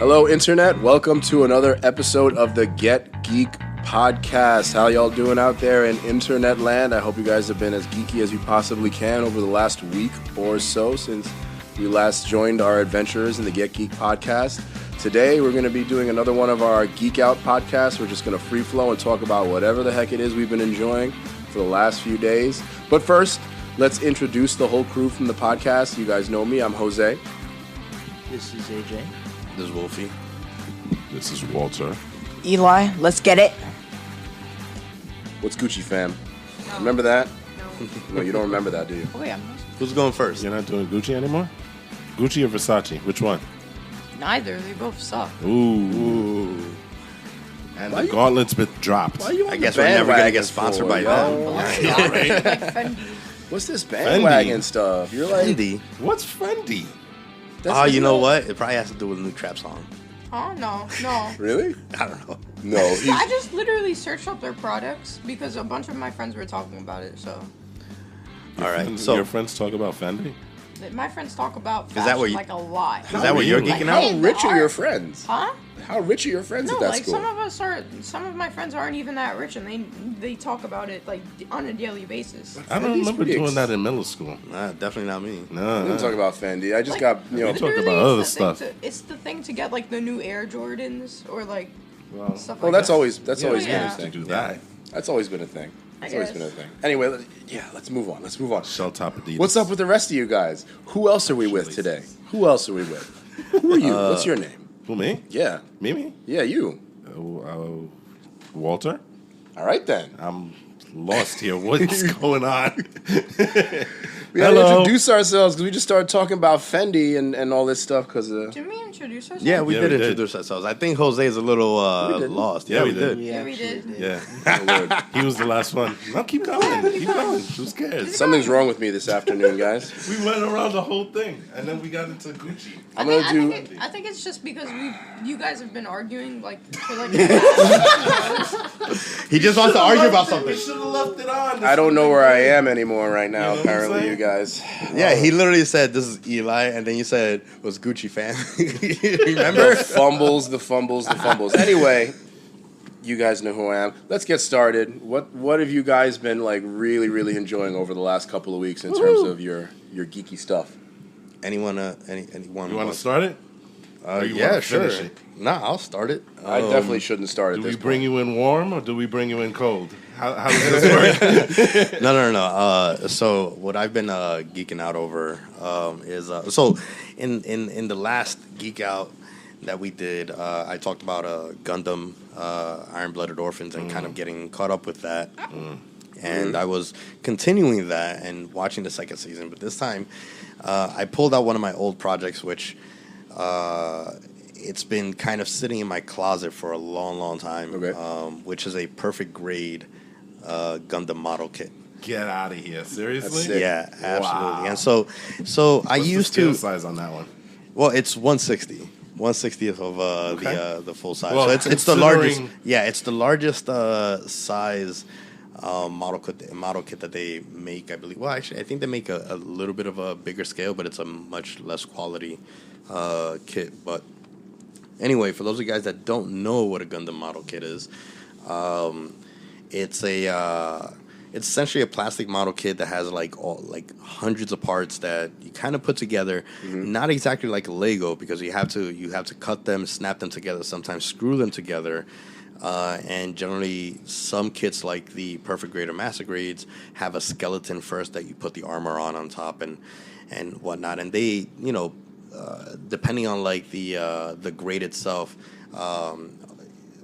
Hello, Internet. Welcome to another episode of the Get Geek podcast. How y'all doing out there in Internet land? I hope you guys have been as geeky as you possibly can over the last week or so since we last joined our adventures in the Get Geek podcast. Today, we're going to be doing another one of our Geek Out podcasts. We're just going to free flow and talk about whatever the heck it is we've been enjoying for the last few days. But first, let's introduce the whole crew from the podcast. You guys know me. I'm Jose. This is AJ. This is Wolfie. This is Walter. Eli, let's get it. What's Gucci, fam? Remember that? No. No, you don't remember that, do you? Oh, yeah. Who's going first? You're not doing Gucci anymore? Gucci or Versace? Which one? Neither. They both suck. Ooh. And Why the you- gauntlet's been dropped. Why you on I the guess we're never gonna bandwagon get sponsored for, by yo? them. Like Fendi. What's this bandwagon stuff? You're like, Fendi. What's Fendi? Oh, you know what? It probably has to do with a new trap song. Oh, no. Really? I don't know. No. I just literally searched up their products because a bunch of my friends were talking about it. So All right. Friends- So your friends talk about Fendi? my friends talk about that fashion what you- like a lot. is that what you're Like, geeking How out? rich are They your are. friends? Huh? How rich are your friends No, at that like school? some of my friends aren't even that rich, and they talk about it like on a daily basis. I don't Fendi's remember pretty doing that in middle school. Nah, definitely not me. I No. didn't talk about Fendi. I just Like, got, We talked about literally, other it's the thing stuff. it's the thing to get like the new Air Jordans or like Well, stuff like Well, that's that. always yeah, always yeah. been a to thing. do that. That's always been a thing. I It's always guess. been a thing. Anyway, let's move on. Let's move on. Shell top Adidas. What's up with the rest of you guys? Who else are we with today? Who else are we with? Who are you? What's your name? Who, me? Yeah. Mimi? Yeah, you. Walter? All right, then. I'm lost here. What's going on? We got to Hello. introduce ourselves because we just started talking about Fendi and all this stuff because Did we introduce ourselves? Yeah, we Yeah, did we did. introduce ourselves. I think Jose is a little didn't. lost. Yeah, we did. did. Yeah, we did. Yeah. He was the last one. No, keep going. Keep going. Who cares? Something's wrong with me this afternoon, guys. We went around the whole thing, and then we got into Gucci. I'm going to do... I think it's just because you guys have been arguing like for like. He just wants to argue about something. We should have left it on. I don't know where I am anymore right now, You know what I'm apparently, saying? you guys. Yeah, he literally said, "This is Eli," and then you said, "Was Gucci fan?" Remember? The fumbles. Anyway, you guys know who I am. Let's get started. What have you guys been like really enjoying over the last couple of weeks in terms of your geeky stuff? Anyone? You want to start it? Or you Yeah, wanna sure. finish it? Nah, I'll start it. I definitely shouldn't start at Do this we bring point. you in warm or do we bring you in cold? How does this work? No. So what I've been geeking out over is so in the last Geek Out that we did, I talked about Gundam, Iron Blooded Orphans, and kind of getting caught up with that. And I was continuing that and watching the second season, but this time I pulled out one of my old projects, which it's been kind of sitting in my closet for a long time, Okay. which is a perfect grade Gundam model kit. Get out of here! Seriously? That's sick. Yeah, absolutely. Wow. And so I What's used the scale to. size on that one. Well, it's 160. 1/60th of Okay. the full size. Well, So it's the largest. considering- Yeah, it's the largest size model kit that they make. I believe. Well, actually, I think they make a little bit of a bigger scale, but it's a much less quality kit. But anyway, for those of you guys that don't know what a Gundam model kit is, it's essentially a plastic model kit that has like hundreds of parts that you kind of put together, not exactly like a Lego because you have to cut them, snap them together, sometimes screw them together, and generally some kits like the Perfect Grade or Master Grades have a skeleton first that you put the armor on top and whatnot, and they depending on like the grade itself.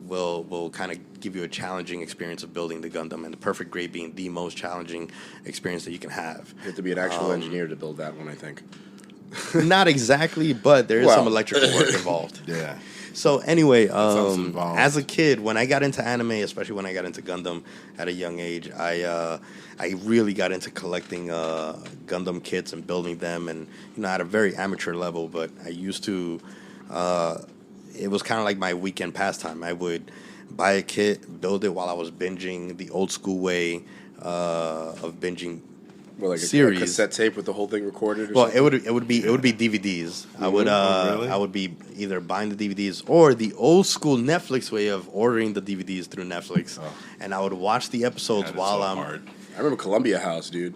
Will kind of give you a challenging experience of building the Gundam, and the Perfect Grade being the most challenging experience that you can have. You have to be an actual engineer to build that one, I think. Not exactly, but there is some Well. electrical work involved. Yeah. So anyway, sounds involved. as a kid, when I got into anime, especially when I got into Gundam at a young age, I really got into collecting Gundam kits and building them, and at a very amateur level. But I used to. It was kind of like my weekend pastime. I would buy a kit, build it while I was binging the old school way of binging Well, like a series. cassette tape with the whole thing recorded. Or Well, something? it would be DVDs. Really? I would be either buying the DVDs or the old school Netflix way of ordering the DVDs through Netflix, and I would watch the episodes while I'm. hard. I remember Columbia House, dude.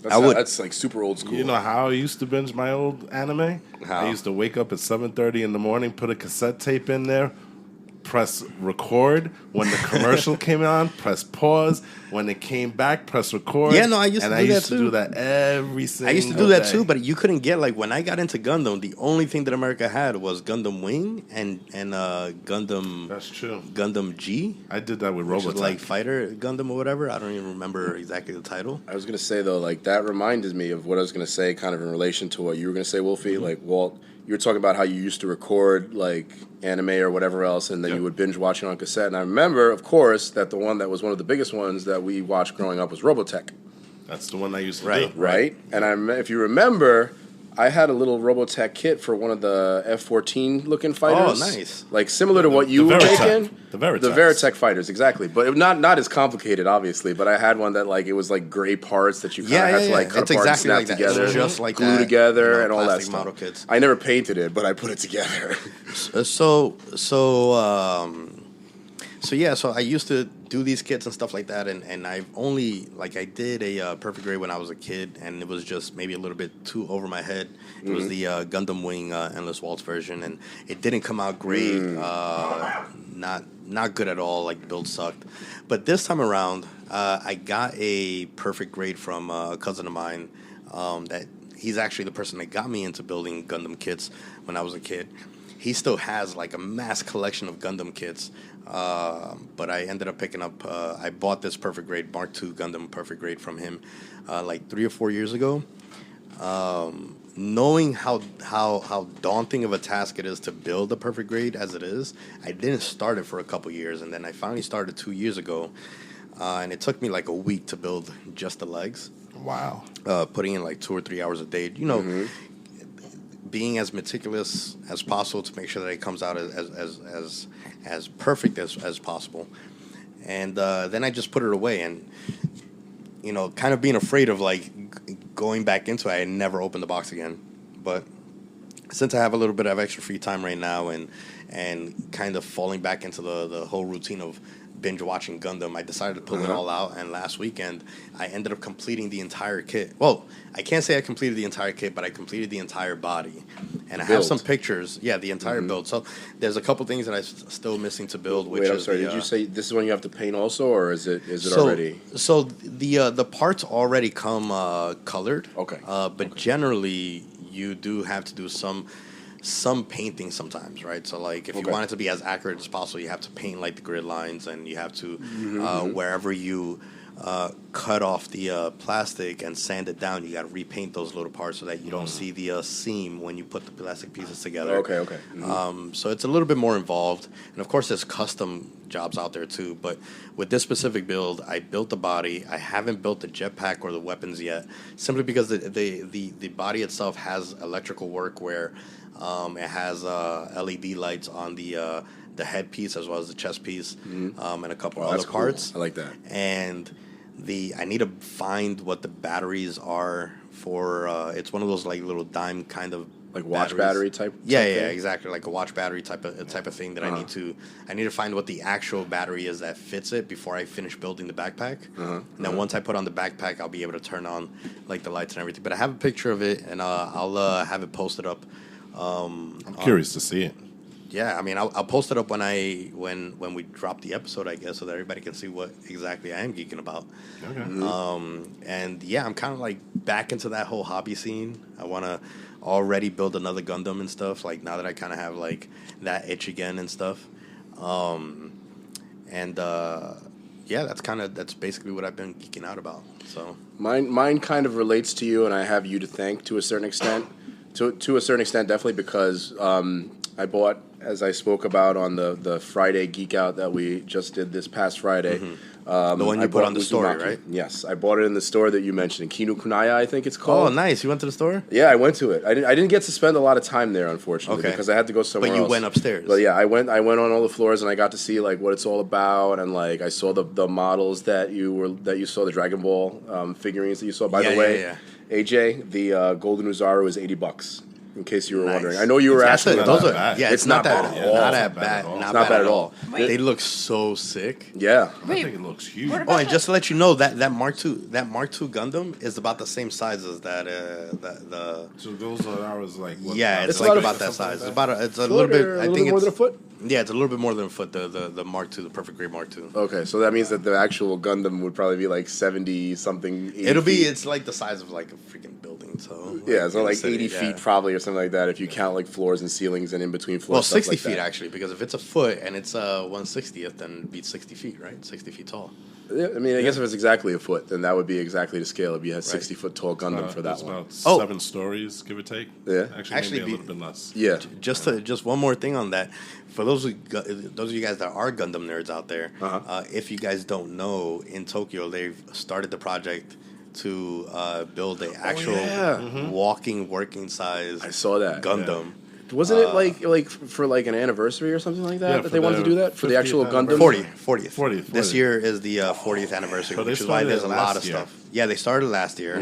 That's like super old school. You know how I used to binge my old anime? How? I used to wake up at 7:30 in the morning, put a cassette tape in there, press record. When the commercial came on, press pause. When it came back, press record. Yeah, no, I used to do that I used to too. do that every single I used to do that day. too, but you couldn't get like when I got into Gundam. The only thing that America had was Gundam Wing and Gundam. That's true. Gundam G. I did that with Which was Robotech. like Fighter Gundam or whatever. I don't even remember exactly the title. I was gonna say though, like that reminded me of what I was gonna say, kind of in relation to what you were gonna say, Wolfie. Mm-hmm. Like, Walt, you were talking about how you used to record like anime or whatever else, and then you would binge watch it on cassette. And I remember, of course, that the one that was one of the biggest ones that we watched growing up was Robotech. That's the one I used to Right. do. Right? And if you remember, I had a little Robotech kit for one of the F-14 looking fighters. Oh, nice. Like similar to what you the were Veritech. making. The Veritech. The Veritech fighters, exactly. But not as complicated, obviously. But I had one that like it was like gray parts that you kind of had to like cut It's apart exactly and like snap that. It's together, just like glue that, together, and all that plastic stuff. model kits. I never painted it, but I put it together. So I used to do these kits and stuff like that, and I've only I did a Perfect Grade when I was a kid, and it was just maybe a little bit too over my head. It was the Gundam Wing Endless Waltz version, and it didn't come out great. Not good at all. Like the build sucked. But this time around, I got a Perfect Grade from a cousin of mine. That he's actually the person that got me into building Gundam kits when I was a kid. He still has like a mass collection of Gundam kits, but I ended up picking up. I bought this Perfect Grade Mark II Gundam Perfect Grade from him like 3 or 4 years ago. Knowing how daunting of a task it is to build a Perfect Grade as it is, I didn't start it for a couple years, and then I finally started 2 years ago, and it took me like a week to build just the legs. Wow. Putting in like 2 or 3 hours a day. You know. Being as meticulous as possible to make sure that it comes out as perfect as possible, and then I just put it away, and kind of being afraid of like going back into it. I never opened the box again, but since I have a little bit of extra free time right now, and kind of falling back into the whole routine of binge watching Gundam, I decided to pull it all out, and last weekend I ended up completing the entire kit. Well, I can't say I completed the entire kit, but I completed the entire body, and I have some pictures. Yeah, the entire build. So there's a couple things that I'm still missing to build. Which I'm sorry. Did you say this is one you have to paint also, or is it already? So the parts already come colored. Okay. But generally you do have to do some painting sometimes, right? So like if you want it to be as accurate as possible, you have to paint like the grid lines, and you have to wherever you cut off the plastic and sand it down, you got to repaint those little parts so that you don't see the seam when you put the plastic pieces together. Okay. So it's a little bit more involved, and of course there's custom jobs out there too. But with this specific build, I built the body. I haven't built the jetpack or the weapons yet, simply because the body itself has electrical work where it has LED lights on the headpiece as well as the chest piece, and a couple other parts. Cool. I like that. And I need to find what the batteries are for. It's one of those like little dime kind of like watch batteries. battery type. Yeah, thing? exactly, like a watch battery type of thing that I need to find what the actual battery is that fits it before I finish building the backpack. And then once I put on the backpack, I'll be able to turn on like the lights and everything. But I have a picture of it, and I'll have it posted up. I'm curious to see it. Yeah, I mean, I'll post it up when we drop the episode, I guess, so that everybody can see what exactly I am geeking about. Okay. And yeah, I'm kind of like back into that whole hobby scene. I want to already build another Gundam and stuff. Like now that I kind of have like that itch again and stuff. Yeah, that's basically what I've been geeking out about. So mine kind of relates to you, and I have you to thank to a certain extent. To a certain extent, definitely because I bought, as I spoke about on the Friday Geek Out that we just did this past Friday. The one you bought on the story, right? Yes, I bought it in the store that you mentioned, Kinu Kunaya, I think it's called. Oh, nice. You went to the store? Yeah, I went to it. I didn't get to spend a lot of time there, unfortunately, Okay. because I had to go somewhere But you else. went upstairs. But yeah, I went on all the floors and I got to see like what it's all about, and like I saw the models that you saw, the Dragon Ball figurines that you saw. By the way, AJ, the Golden Uzaru is $80. In case you were wondering, I know you were asking. Those about are, that. yeah, it's not bad at all. Not that bad. Not bad at all. They look so sick. Yeah, I think it looks huge. What Oh, about and just to let you know that Mark II Gundam is about the same size as that the So those are ours, like what, yeah, it's It's like about about a- that size. It's about it's a Foot little bit. or I a little think bit more it's than a foot. Yeah, it's a little bit more than a foot. The Mark II, the perfect grade Mark II. Okay, so that means that the actual Gundam would probably be like 70 something. 80 It'll be. feet. It's like the size of like a freaking building. So Yeah, so in the like city, 80 yeah. feet probably or something like that if you count like floors and ceilings and in between floors. Well, stuff 60 like feet that. actually, because if it's a foot and it's 1/60th, then it'd be 60 feet, right? 60 feet tall. Yeah, I mean, I guess if it's exactly a foot, then that would be exactly the scale. If you had 60-foot tall Gundam for that it's one. about Oh. 7 stories, give or take. Yeah. Actually maybe a little bit less. Yeah. Just one more thing on that. For those of you guys that are Gundam nerds out there, if you guys don't know, in Tokyo they've started the project to build an actual walking, working size I saw that. Gundam. Wasn't it like for like an anniversary or something like that Yeah, that for they wanted to the do that for the actual 50th Gundam? anniversary. 40th. 40th. This year is the 40th anniversary, So they which is why started there's a lot of last year. stuff. Yeah, they started last year.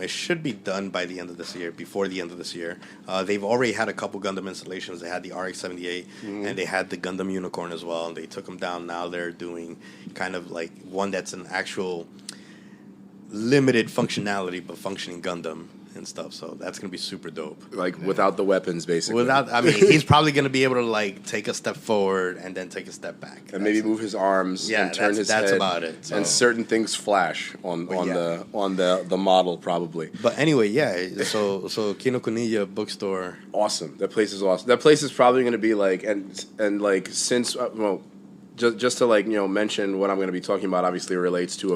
It should be done by the end of this year, before the end of this year. They've already had a couple Gundam installations. They had the RX-78, and they had the Gundam Unicorn as well, and they took them down. Now they're doing kind of like one that's an actual limited functionality but functioning Gundam and stuff. So that's gonna be super dope. Like without the weapons, basically. I mean, he's probably gonna be able to like take a step forward and then take a step back, and maybe move his arms Yeah, and turn his that's head. about it. So. And certain things flash on the model probably. But anyway, yeah. So Kinokuniya bookstore. Awesome. That place is awesome. That place is probably going to be like and like since just to like mention what I'm going to be talking about. Obviously, relates to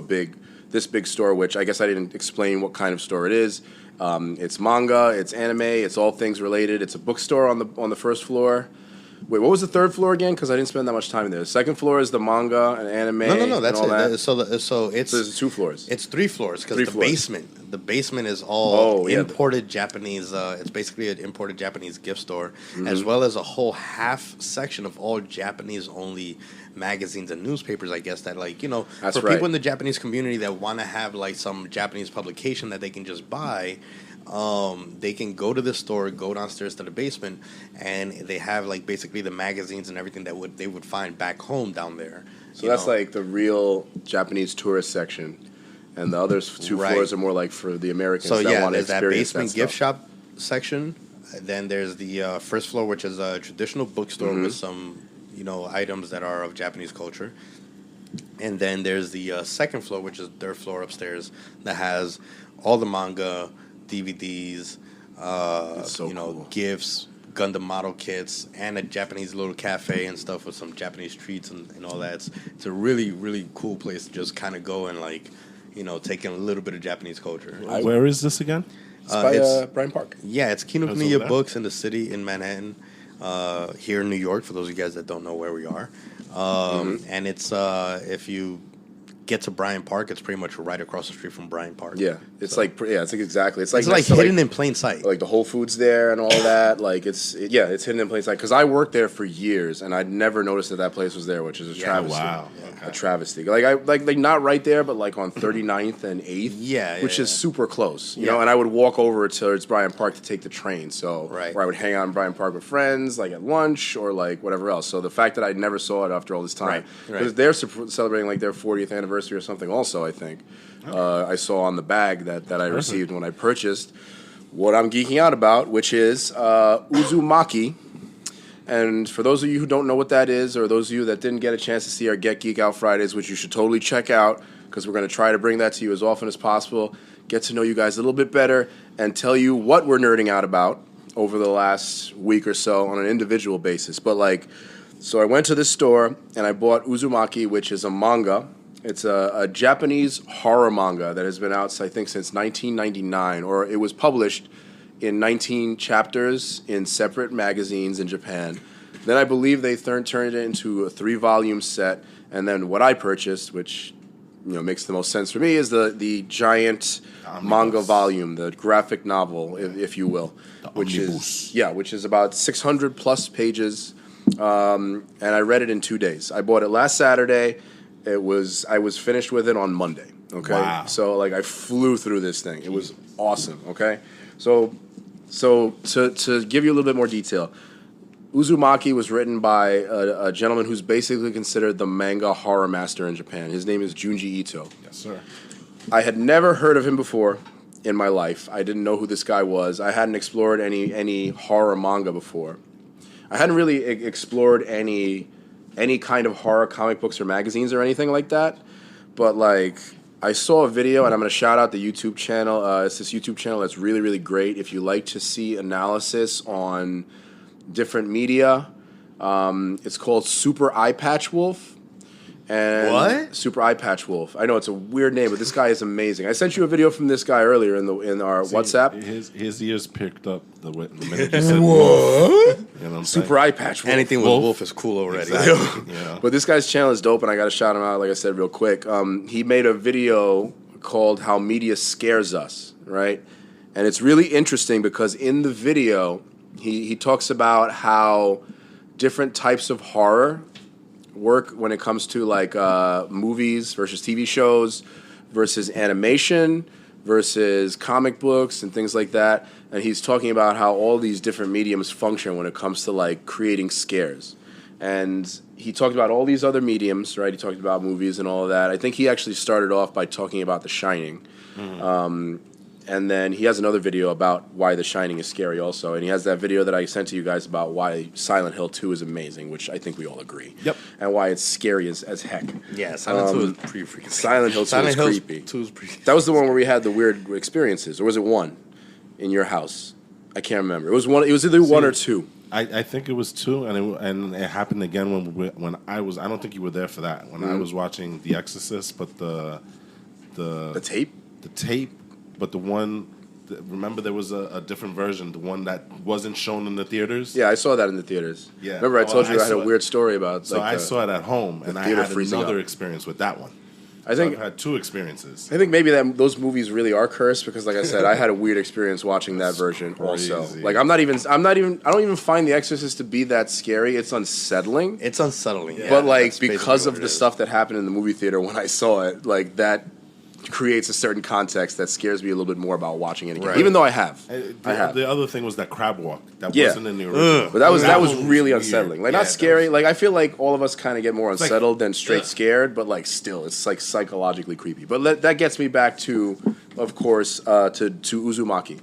this big store, which I guess I didn't explain what kind of store it is. It's manga, it's anime, it's all things related. It's a bookstore on the first floor. Wait, what was the third floor again? Because I didn't spend that much time in there. The second floor is the manga and anime. No. That's and all it. that. So it's there's 2 floors. It's 3 floors because Three the floors. basement. The basement is all Oh, yeah. imported Japanese. It's basically an imported Japanese gift store, as well as a whole half section of all Japanese only magazines and newspapers. I guess that That's for right. people in the Japanese community that want to have like some Japanese publication that they can just buy. They can go to the store, go downstairs to the basement, and they have like basically the magazines and everything that they would find back home down there. So that's like the real Japanese tourist section, and the other 2 Right. floors are more like for the Americans So that yeah, want to there's that experience basement that gift stuff. shop section. Then there's the first floor, which is a traditional bookstore with some items that are of Japanese culture. And then there's the second floor, which is their floor upstairs, that has all the manga, DVDs, That's so cool. gifts, Gundam model kits, and a Japanese little cafe and stuff with some Japanese treats and all that. It's a really, really cool place to just kind of go and take in a little bit of Japanese culture. Where is this again? It's by it's- Bryant Park. Yeah, it's It's over Kinokuniya there? Books in the city in Manhattan, here in New York, for those of you guys that don't know where we are. And it's, if you get to Bryant Park, it's pretty much right across the street from Bryant Park. Yeah, it's it's exactly. It's like It's like next to, hidden in plain sight. like the Whole Foods there and all that. Like it's hidden in plain sight. Because I worked there for years and I'd never noticed that place was there, which is a travesty. Wow. A travesty. Like I like not right there, but like on 39th and 8th. Yeah, which yeah, is yeah. super close. You Yeah. know, and I would walk over towards Bryant Park to take the train. So Right. or I would hang out in Bryant Park with friends, like at lunch or like whatever else. So the fact that I never saw it after all this time, Right, right. because they're celebrating like their 40th anniversary or something. Also, I think I saw on the bag that I received when I purchased what I'm geeking out about, which is Uzumaki. And for those of you who don't know what that is, or those of you that didn't get a chance to see our Get Geek Out Fridays, which you should totally check out, because we're going to try to bring that to you as often as possible, get to know you guys a little bit better, and tell you what we're nerding out about over the last week or so on an individual basis. But so I went to this store, and I bought Uzumaki, which is a manga. It's a Japanese horror manga that has been out, I think, since 1999, or it was published in 19 chapters in separate magazines in Japan. Then I believe they turned it into a 3-volume set. And then what I purchased, which makes the most sense for me, is the giant manga volume, the graphic novel, if you will, which is about 600 plus pages. And I read it in 2 days. I bought it last Saturday. I was finished with it on Monday. Okay, wow. So I flew through this thing. It was awesome. Okay, so to give you a little bit more detail, Uzumaki was written by a gentleman who's basically considered the manga horror master in Japan. His name is Junji Ito. Yes, sir. I had never heard of him before in my life. I didn't know who this guy was. I hadn't explored any horror manga before. I hadn't really explored any kind of horror comic books or magazines or anything like that. But I saw a video, and I'm going to shout out the YouTube channel. It's this YouTube channel that's really, really great. If you like to see analysis on different media, it's called Super Eye Patch Wolf. And what? Super Eye Patch Wolf. I know it's a weird name, but this guy is amazing. I sent you a video from this guy earlier in our WhatsApp. His ears picked up the minute you said what? You know what I'm Super saying? Eye Patch Wolf. Anything with wolf is cool already. Exactly. Yeah. But this guy's channel is dope, and I got to shout him out, like I said, real quick. He made a video called How Media Scares Us, right? And it's really interesting because in the video, he talks about how different types of horror work when it comes to movies versus TV shows versus animation versus comic books and things like that. And he's talking about how all these different mediums function when it comes to creating scares. And he talked about all these other mediums, right? He talked about movies and all of that. I think he actually started off by talking about The Shining. Mm-hmm. And then he has another video about why The Shining is scary also. And he has that video that I sent to you guys about why Silent Hill 2 is amazing, which I think we all agree. Yep. And why it's scary as heck. Yeah, Silent Hill is pretty freaking Silent Hill 2 is creepy. 2 is pretty that was the one where we had the weird experiences. Or was it one in your house? I can't remember. It was one. It was either one or two. I think it was 2, and it happened again when I was. I don't think you were there for that when I was watching The Exorcist, but the tape, but the one. Remember, there was a different version, the one that wasn't shown in the theaters. Yeah, I saw that in the theaters. Yeah, remember I told you I had a weird story about. So I saw it at home, and I had another experience with that one. I think I've had 2 experiences. I think maybe those movies really are cursed because, like I said, I had a weird experience watching that version also. I don't even find The Exorcist to be that scary. It's unsettling. It's unsettling, yeah. But because of the stuff that happened in the movie theater when I saw it, that creates a certain context that scares me a little bit more about watching it again. Right. Even though I have. The other thing was that crab walk. That wasn't in the original. But that was really unsettling. Not scary. I feel like all of us kind of get more unsettled than straight scared, but still, it's psychologically creepy. But that gets me back to, of course, to Uzumaki.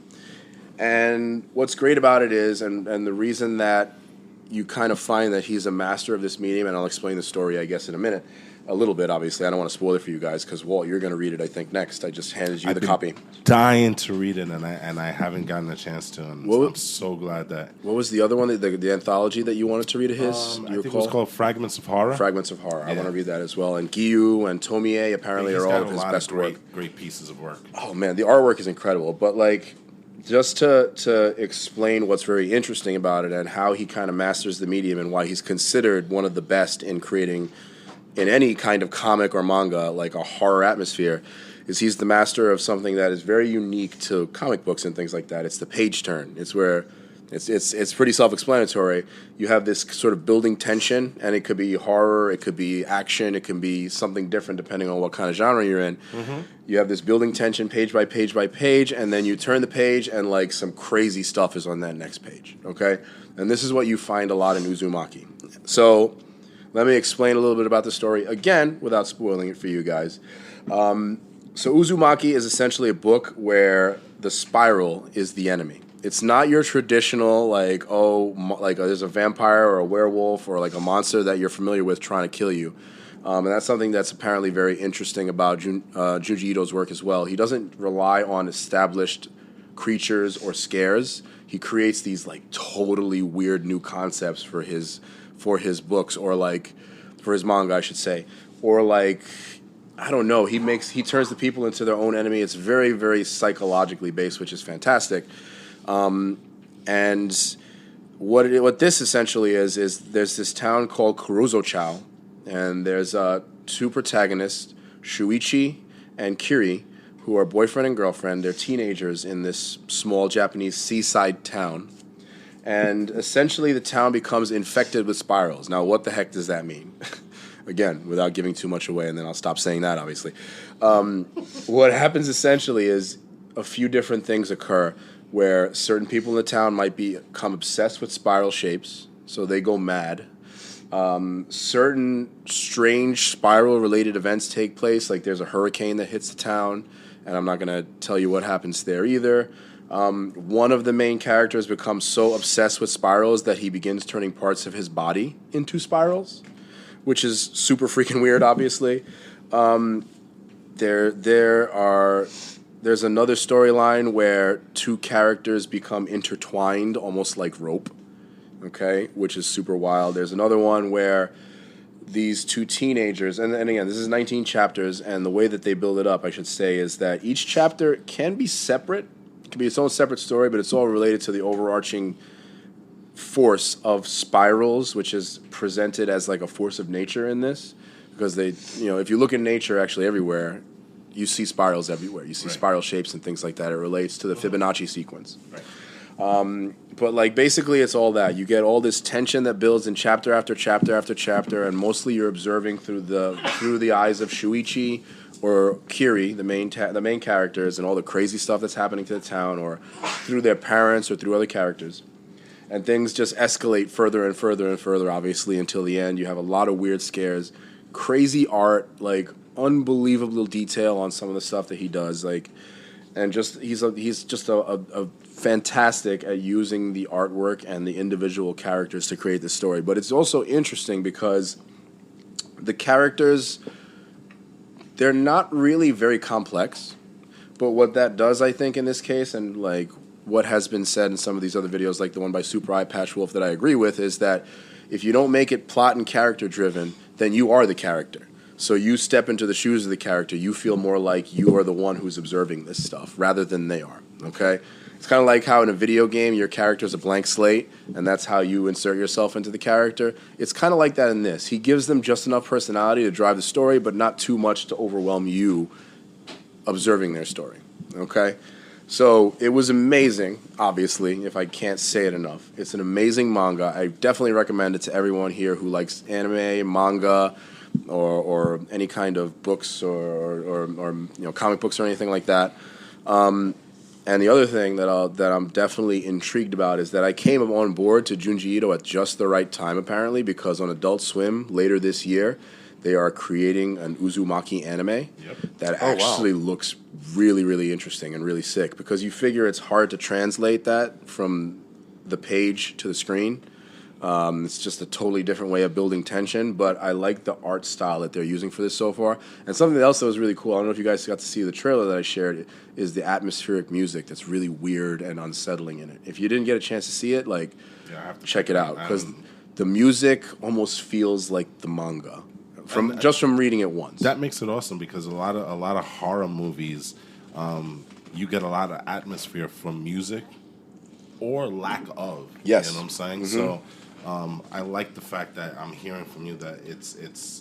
And what's great about it is, and the reason that you kind of find that he's a master of this medium, and I'll explain the story, I guess, in a minute. A little bit, obviously. I don't want to spoil it for you guys because, Walt, you're going to read it, I think, next. I just handed you the copy. Dying to read it, and I haven't gotten a chance to. And I'm so glad that. What was the other one, the anthology that you wanted to read of his? I think it was called Fragments of Horror. Fragments of Horror. Yeah. I want to read that as well. And Gyu and Tomie apparently are all of his best work. Great pieces of work. Oh, man, the artwork is incredible. But, just to explain what's very interesting about it and how he kind of masters the medium and why he's considered one of the best in creating in any kind of comic or manga, a horror atmosphere, is he's the master of something that is very unique to comic books and things like that. It's the page turn. It's where it's pretty self-explanatory. You have this sort of building tension, and it could be horror, it could be action, it can be something different depending on what kind of genre you're in. Mm-hmm. You have this building tension page by page by page, and then you turn the page, and some crazy stuff is on that next page. Okay, and this is what you find a lot in Uzumaki. So let me explain a little bit about the story again without spoiling it for you guys. So Uzumaki is essentially a book where the spiral is the enemy. It's not your traditional there's a vampire or a werewolf or a monster that you're familiar with trying to kill you. And that's something that's apparently very interesting about Junji Ito's work as well. He doesn't rely on established creatures or scares. He creates these totally weird new concepts for his books or for his manga, I should say. Or I don't know, he turns the people into their own enemy. It's very, very psychologically based, which is fantastic. And what this essentially is there's this town called Kurozochao, and there's two protagonists, Shuichi and Kiri, who are boyfriend and girlfriend. They're teenagers in this small Japanese seaside town. And essentially the town becomes infected with spirals. Now, what the heck does that mean? Again, without giving too much away, and then I'll stop saying that, obviously. What happens essentially is a few different things occur where certain people in the town might become obsessed with spiral shapes, so they go mad. Certain strange spiral-related events take place, like there's a hurricane that hits the town, and I'm not going to tell you what happens there either. One of the main characters becomes so obsessed with spirals that he begins turning parts of his body into spirals, which is super freaking weird, obviously. There's another storyline where two characters become intertwined, almost like rope, okay, which is super wild. There's another one where these two teenagers, and again, this is 19 chapters, and the way that they build it up, I should say, is that each chapter can be separate. It can be its own separate story, but it's all related to the overarching force of spirals, which is presented as like a force of nature in this, because they, if you look in nature, actually everywhere, you see spirals everywhere. You see spiral shapes and things like that. It relates to the Fibonacci sequence. Right. But like basically it's all that. You get all this tension that builds in chapter after chapter after chapter, and mostly you're observing through the eyes of Shuichi or Kiri, the main characters, and all the crazy stuff that's happening to the town, or through their parents or through other characters. And things just escalate further and further and further, obviously, until the end. You have a lot of weird scares, crazy art, like unbelievable detail on some of the stuff that he does, like, and just he's just a fantastic at using the artwork and the individual characters to create the story. But it's also interesting because the characters, they're not really very complex, but what that does, I think, in this case, and like what has been said in some of these other videos, like the one by Super Eye Patch Wolf that I agree with, is that if you don't make it plot and character driven, then you are the character. So you step into the shoes of the character, you feel more like you are the one who's observing this stuff rather than they are, okay? It's kind of like how in a video game your character's a blank slate, and that's how you insert yourself into the character. It's kind of like that in this. He gives them just enough personality to drive the story, but not too much to overwhelm you observing their story, okay? So it was amazing, obviously, if I can't say it enough. It's an amazing manga. I definitely recommend it to everyone here who likes anime, manga, or any kind of books or comic books or anything like that. And the other thing that I'm definitely intrigued about is that I came on board to Junji Ito at just the right time, apparently, because on Adult Swim later this year, they are creating an Uzumaki anime that actually looks really, really interesting and really sick, because you figure it's hard to translate that from the page to the screen. It's just a totally different way of building tension, but I like the art style that they're using for this so far. And something else that was really cool, I don't know if you guys got to see the trailer that I shared, is the atmospheric music that's really weird and unsettling in it. If you didn't get a chance to see it, check it out, because the music almost feels like the manga from reading it once. That makes it awesome, because a lot of horror movies, you get a lot of atmosphere from music or lack of. Yes. You know what I'm saying? Mm-hmm. So I like the fact that I'm hearing from you that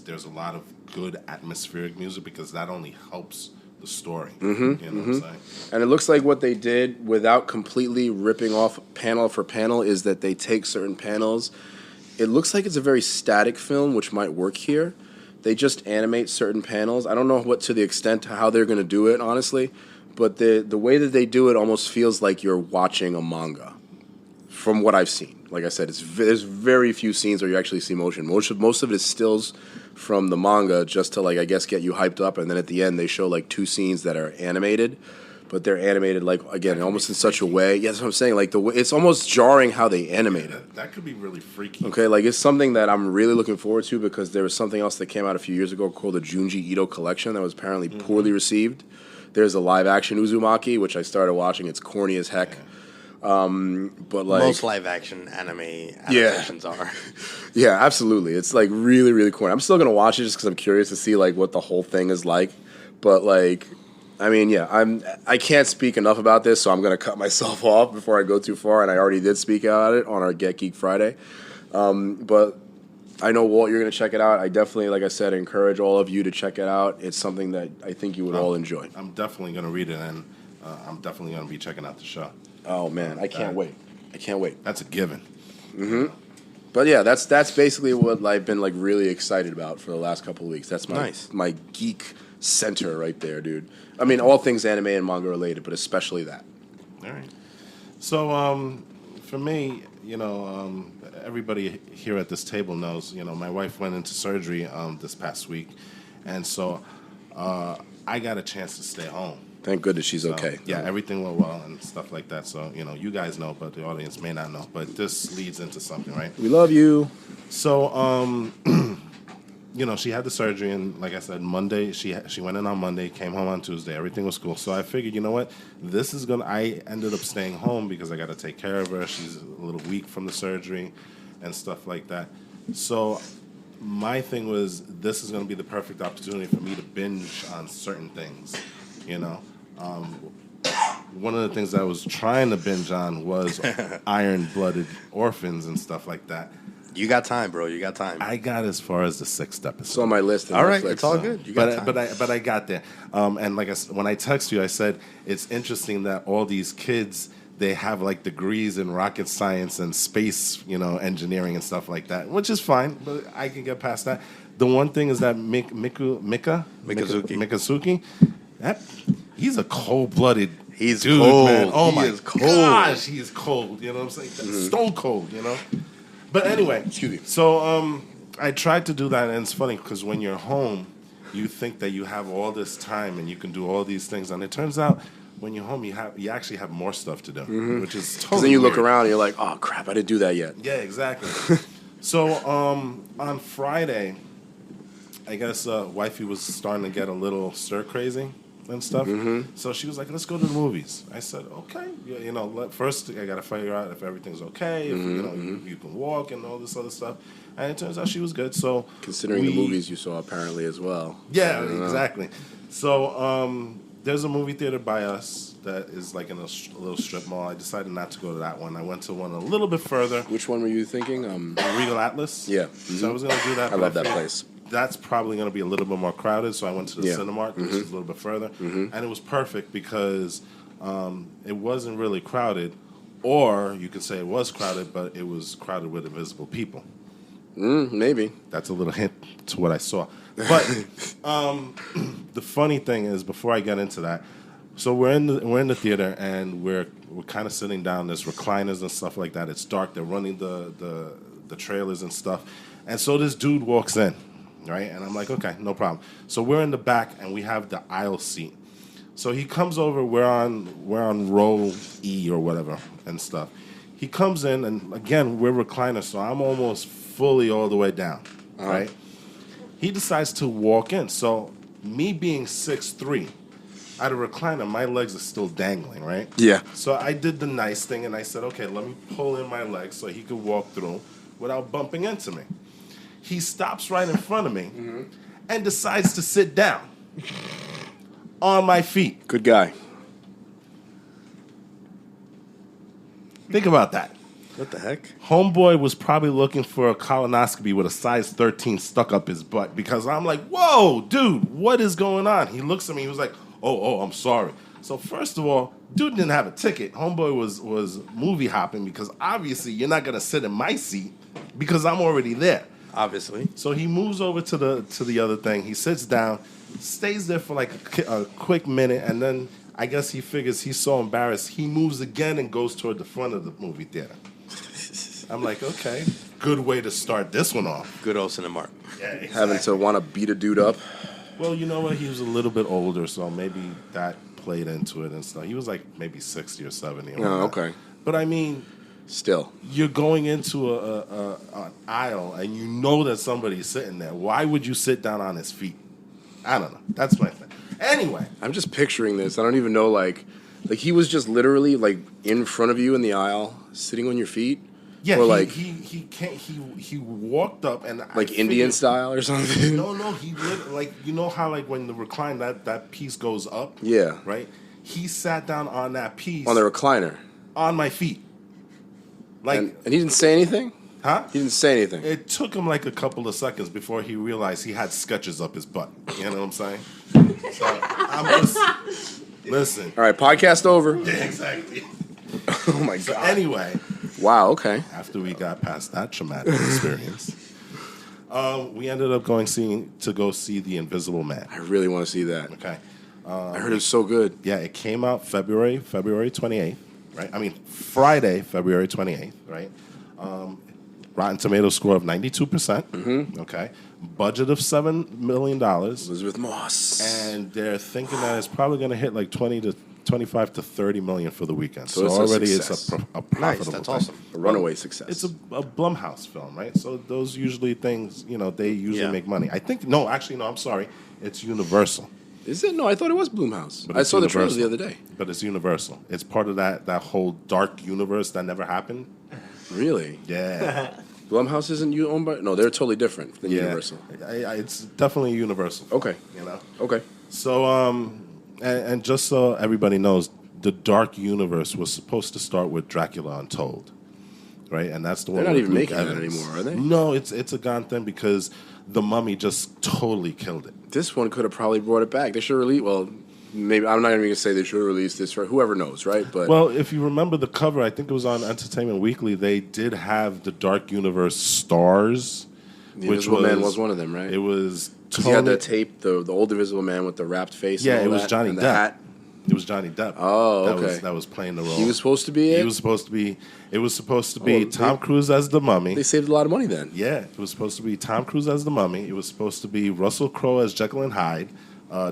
there's a lot of good atmospheric music, because that only helps the story. Mm-hmm. You know what I'm saying? And it looks like what they did, without completely ripping off panel for panel, is that they take certain panels. It looks like it's a very static film, which might work here. They just animate certain panels. I don't know what to the extent to how they're going to do it, honestly, but the way that they do it almost feels like you're watching a manga, from what I've seen. Like I said, there's very few scenes where you actually see motion. Most of it is stills from the manga, just to, like, I guess, get you hyped up, and then at the end they show like two scenes that are animated, but they're animated, like, again, almost in such a way. Yeah, that's what I'm saying. Like, it's almost jarring how they animate it. That could be really freaky. Okay, like, it's something that I'm really looking forward to, because there was something else that came out a few years ago called the Junji Ito Collection that was apparently poorly received. There's a live-action Uzumaki, which I started watching. It's corny as heck. But like most live-action anime adaptations are. Yeah, absolutely. It's like really, really corny. I'm still gonna watch it just because I'm curious to see like what the whole thing is like. But like, I mean, yeah, I can't speak enough about this, so I'm gonna cut myself off before I go too far. And I already did speak about it on our Get Geek Friday, but I know Walt, you're gonna check it out. I definitely, like I said, encourage all of you to check it out. It's something that I think you would all enjoy. I'm definitely gonna read it, and I'm definitely gonna be checking out the show. Oh man, I can't wait. I can't wait. That's a given. But yeah, that's basically what I've been like really excited about for the last couple of weeks. That's my geek center right there, dude. I mean, all things anime and manga related, but especially that. All right. So, for me, everybody here at this table knows, my wife went into surgery this past week, and so I got a chance to stay home. Thank goodness she's okay. Yeah, everything went well and stuff like that. So, you guys know, but the audience may not know. But this leads into something, right? We love you. So, she had the surgery, and like I said, Monday, she went in on Monday, came home on Tuesday. Everything was cool. So I figured, you know what? I ended up staying home because I got to take care of her. She's a little weak from the surgery and stuff like that. So my thing was, this is going to be the perfect opportunity for me to binge on certain things, One of the things I was trying to binge on was Iron-Blooded Orphans and stuff like that. You got time, bro. You got time. I got as far as the 6th episode. It's on my list. All right, Netflix, it's all good. You got time. But I got there. And like when I text you, I said it's interesting that all these kids, they have like degrees in rocket science and space, engineering and stuff like that, which is fine. But I can get past that. The one thing is that Mikazuki, he's a cold-blooded. He's dude, cold. Man. Oh he my is cold. gosh, he is cold. You know what I'm saying? Stone cold. But anyway, Excuse me. So I tried to do that, and it's funny because when you're home, you think that you have all this time and you can do all these things, and it turns out when you're home, you actually have more stuff to do, which is totally. Then you look weird. around and you're like, oh crap, I didn't do that yet. Yeah, exactly. So on Friday, I guess wifey was starting to get a little stir crazy and stuff. So she was like, let's go to the movies. I said, okay. First I got to figure out if everything's okay, if you can walk and all this other stuff. And it turns out she was good. So Considering the movies you saw apparently as well. Yeah, exactly. So there's a movie theater by us that is like in a little strip mall. I decided not to go to that one. I went to one a little bit further. Which one were you thinking? Regal Atlas. Yeah. So I was going to do that. I but love that figured place. That's probably going to be a little bit more crowded, so I went to the Cinemark, which is a little bit further. And it was perfect because it wasn't really crowded, or you could say it was crowded, but it was crowded with invisible people. Maybe. That's a little hint to what I saw. But the funny thing is, before I get into that, so we're in the theater and we're kind of sitting down. There's recliners and stuff like that. It's dark. They're running the trailers and stuff. And so this dude walks in, right? And I'm like, okay, no problem. So we're in the back and we have the aisle seat. So he comes over. We're on row E or whatever and stuff. He comes in and again we're recliners, so I'm almost fully all the way down, right? He decides to walk in. So me being 6'3", at a recliner, my legs are still dangling, right? Yeah. So I did the nice thing and I said, okay, let me pull in my legs so he could walk through without bumping into me. He stops right in front of me and decides to sit down on my feet. Good guy. Think about that. What the heck? Homeboy was probably looking for a colonoscopy with a size 13 stuck up his butt because I'm like, whoa, dude, what is going on? He looks at me. He was like, oh, I'm sorry. So first of all, dude didn't have a ticket. Homeboy was movie hopping because obviously you're not going to sit in my seat because I'm already there. Obviously. So he moves over to the other thing. He sits down, stays there for like a quick minute, and then I guess he figures he's so embarrassed. He moves again and goes toward the front of the movie theater. I'm like, okay, good way to start this one off. Good old Cinemark. Yeah, exactly. Having to want to beat a dude up. Well, you know what? He was a little bit older, so maybe that played into it and stuff. He was like maybe 60 or 70. Oh, okay. But I mean, Still. you're going into an aisle and you know that somebody's sitting there. Why would you sit down on his feet? I don't know. That's my thing. Anyway. I'm just picturing this. I don't even know, like he was just literally, like, in front of you in the aisle, sitting on your feet. Yeah, Or like he walked up and like Indian style or something. No, he like you know how like when the recline that piece goes up. Yeah. Right. He sat down on that piece On the recliner. on my feet. Like And he didn't say anything. Huh? He didn't say anything. It took him like a couple of seconds before he realized he had sketches up his butt. You know what I'm saying? So I'm just listen. All right, podcast over. Yeah, exactly. Oh my god. Anyway, Wow. Okay. after we got past that traumatic experience, we ended up to go see The Invisible Man. I really want to see that. Okay. I heard it was so good. Yeah, it came out February 28th, right? I mean, Friday, February 28th, right? Rotten Tomatoes score of 92%. Mm-hmm. Okay. Budget of $7 million. Elizabeth Moss. And they're thinking that it's probably going to hit like 25 to 30 million for the weekend. So So, it's a already success. it's a Nice, profitable that's thing. awesome. A runaway success. It's a Blumhouse film, right? So those usually things, they usually Yeah. make money. I think, no, I'm sorry. It's Universal. Is it? No, I thought it was Blumhouse. But I it's saw the trailer Universal. the other day. But it's Universal. It's part of that whole dark universe that never happened. Really? Yeah. Blumhouse isn't you owned by? No, they're totally different than Yeah. Universal. It's definitely Universal. Okay. Okay. So, and just so everybody knows, the Dark Universe was supposed to start with Dracula Untold, right? And that's the one. They're not with even Luke making that Evans. anymore, are they? No, it's a gone thing because The Mummy just totally killed it. This one could have probably brought it back. They should release. Well, maybe I'm not even going to say they should have released this for whoever knows, right? But Well, if you remember the cover, I think it was on Entertainment Weekly. They did have the Dark Universe stars, the Invisible Man was one of them, right? It was Because he had that tape, the old Invisible Man with the wrapped face. Yeah, and all it was that, Johnny and Depp. the hat. It was Johnny Depp. Oh, that okay. That was playing the role. He was supposed to be it. He was supposed to be. It was supposed to be Oh, Tom Cruise as the Mummy. They saved a lot of money then. Yeah, it was supposed to be Tom Cruise as the Mummy. It was supposed to be Russell Crowe as Jekyll and Hyde.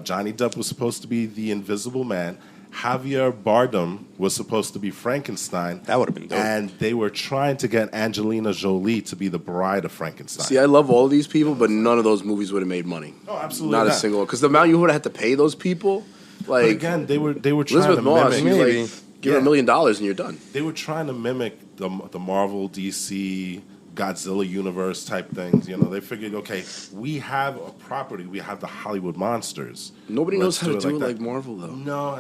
Johnny Depp was supposed to be the Invisible Man. Javier Bardem was supposed to be Frankenstein. That would have been dope. And they were trying to get Angelina Jolie to be the bride of Frankenstein. See, I love all of these people, but none of those movies would have made money. Oh, absolutely Not a not. single. Because the amount you would have had to pay those people, But like again, they were trying Elizabeth to Moss, mimic. you Maybe. like give her $1 million and you're done. They were trying to mimic the Marvel, DC, Godzilla universe type things. They figured, okay, we have a property. We have the Hollywood monsters. Nobody knows how to do it that. like Marvel though. No,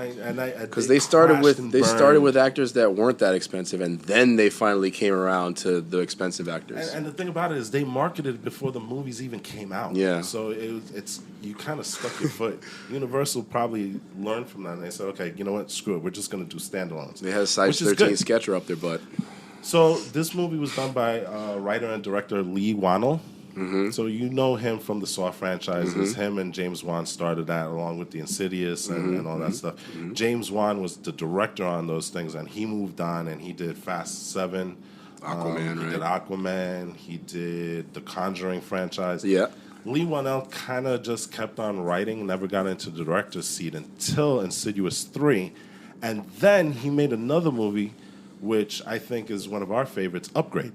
Because they started crashed with and they started burned. with actors that weren't that expensive, and then they finally came around to the expensive actors. And the thing about it is, they marketed it before the movies even came out. Yeah. So it's you kind of stuck your foot. Universal probably learned from that, and they said, okay, you know what? Screw it. We're just going to do standalones. They had a size Which is 13 good. sketcher up their butt. So this movie was done by writer and director Lee Wannell. Mm-hmm. So you know him from the Saw franchises. Mm-hmm. Him and James Wan started that along with the Insidious and all that stuff. Mm-hmm. James Wan was the director on those things, and he moved on and he did Fast 7. Aquaman, He right? did Aquaman. He did the Conjuring franchise. Yeah. Lee Wannell kind of just kept on writing, never got into the director's seat until Insidious 3. And then he made another movie, which I think is one of our favorites, Upgrade.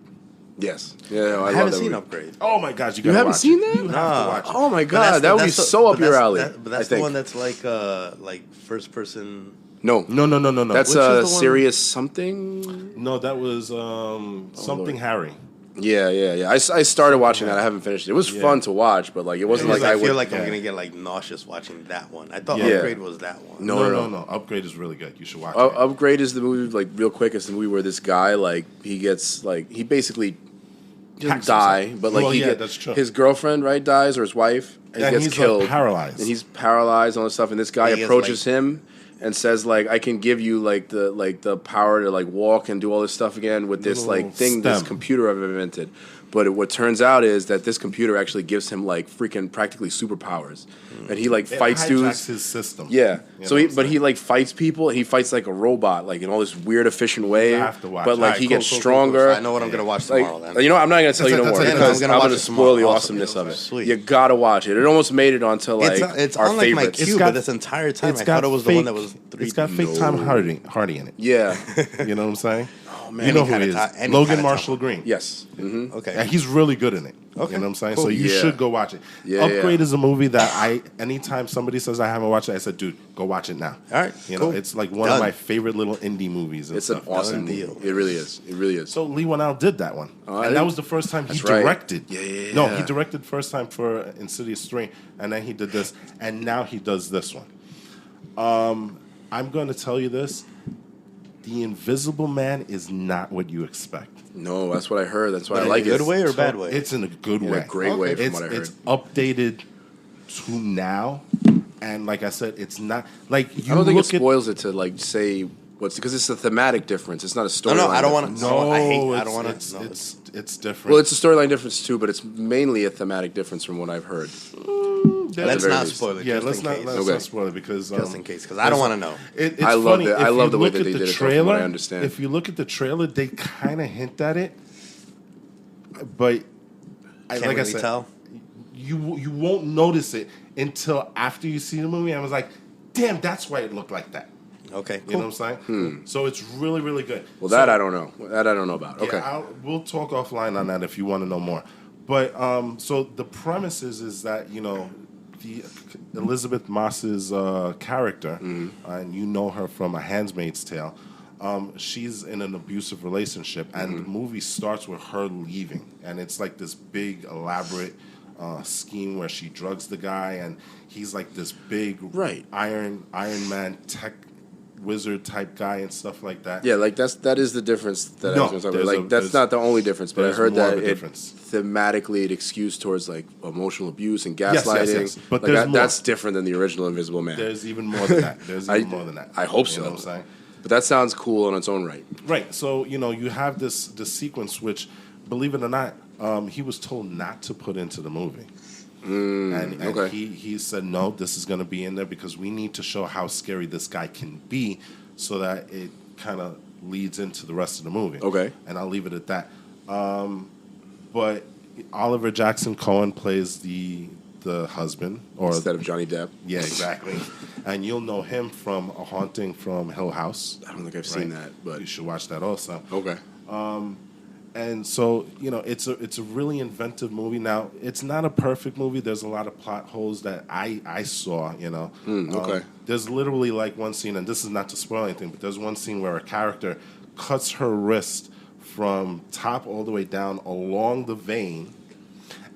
Yes. Yeah, I love haven't that seen movie. Upgrade. Oh my gosh, you You gotta haven't watch seen it. that? You have to watch it. Oh my But god, that would be that's the- so up but your that's- alley. But that's I the think. one that's like first person. No, No. that's Which is the one- serious something. No, that was something Lord. Harry. Yeah. I started watching that. I haven't finished it. It was Yeah. fun to watch, but like it wasn't like I I feel would. like I'm yeah. gonna get like nauseous watching that one. I thought Yeah. Upgrade was that one. No. Upgrade is really good. You should watch it. Upgrade is the movie, like real quick. It's the movie where this guy, like, he gets like he basically doesn't Hacks die, himself. but like Well, he yeah, get, that's true. his girlfriend right dies or his wife, and And he gets he's, killed, paralyzed. and he's paralyzed and all this stuff. And this guy And he has, approaches like- him and says like, I can give you like the power to like walk and do all this stuff again with this Little like thing, this stem. computer I've invented. But what turns out is that this computer actually gives him like freaking practically superpowers, and he like It fights hijacks dudes. his system. Yeah. You So know he, what I'm but he saying? like fights people. He fights like a robot, like in all this weird efficient way. have to watch But it. like Alright, he cool, gets cool, cool, stronger. cool. I know what I'm gonna watch Like, tomorrow. Then you know, I'm not gonna tell you no That's more it. because I'm gonna I'm watch gonna it spoil tomorrow. the Awesome. awesomeness of it. Sweet. You gotta watch it. It almost made it onto like it's our unlike my favorites. cube, got- but this entire time It's I got thought it was the one that was 3D. It's got fake Tom Hardy in it. Yeah. You know what I'm saying? Oh man, You know he who kinda he is? and he Logan kinda Marshall top- Green. Yes. Okay. And he's really good in it. Okay. You know what I'm saying? Cool. So you Yeah. should go watch it. Yeah, Upgrade yeah. is a movie that anytime somebody says I haven't watched it, I said, dude, go watch it now. All right, You cool. know, it's like one Done. of my favorite little indie movies. And It's an stuff. awesome Done movie. deal. It really is. It really is. So Lee Whannell did that one, I and that didn't- was the first time he That's right. directed. Yeah. No, he directed first time for Insidious 3, and then he did this, and now he does this one. I'm going to tell you this: The Invisible Man is not what you expect. No, that's what I heard. That's why I In a like good it. way or bad way? It's in a good In a way. great way, from it's, what I heard. It's updated to now, and like I said, it's not like you I don't think it look at. spoils it to like say what's because it's a thematic difference. It's not a storyline. No, I don't want to. difference. No, I hate. I it's- don't want it's, to. it's different. Well, it's a storyline difference too, but it's mainly a thematic difference from what I've heard. Let's very not least. spoil it. Yeah, just let's in not case. let's Okay. not spoil it because Just in case, because I don't want to know. It's I love funny, it. if I love you the way look that at they the did it, though, from what trailer, I understand. If you look at the trailer, they kind of hint at it, but Can't like I really said, tell. you won't notice it until after you see the movie. I was like, damn, that's why it looked like that. Okay, You know what I'm saying? So it's really, really good. Well, So- that I don't know. That I don't know about. yeah, Okay. we'll talk offline on that if you want to know more. But so the premise is that the Elizabeth Moss's character, and you know her from A Handmaid's Tale. She's in an abusive relationship, and the movie starts with her leaving, and it's like this big elaborate scheme where she drugs the guy, and he's like this big Right. Iron Man tech wizard type guy and stuff like that. Yeah, like that is the difference that No, I was going to talk there's about. a- Like that's there's- not the only difference, but I there's heard more of that a it difference. thematically it excused towards like emotional abuse and Yes, gaslighting. yes. But like there's more. that's different than the original Invisible Man. There's even more than that. There's even more than that. I hope You so. know what I'm saying? But that sounds cool on its own right. Right. So you have this sequence, which, believe it or not, he was told not to put into the movie, and okay. he said no, this is going to be in there because we need to show how scary this guy can be, so that it kind of leads into the rest of the movie. Okay. And I'll leave it at that. But Oliver Jackson Cohen plays the husband, or Instead of Johnny Depp. yeah, exactly. And you'll know him from A Haunting from Hill House. I don't think I've seen Right. that, but You should watch that also. okay. And so it's a really inventive movie. Now it's not a perfect movie. There's a lot of plot holes that I saw. okay. There's literally like one scene, and this is not to spoil anything, but there's one scene where a character cuts her wrist from top all the way down along the vein,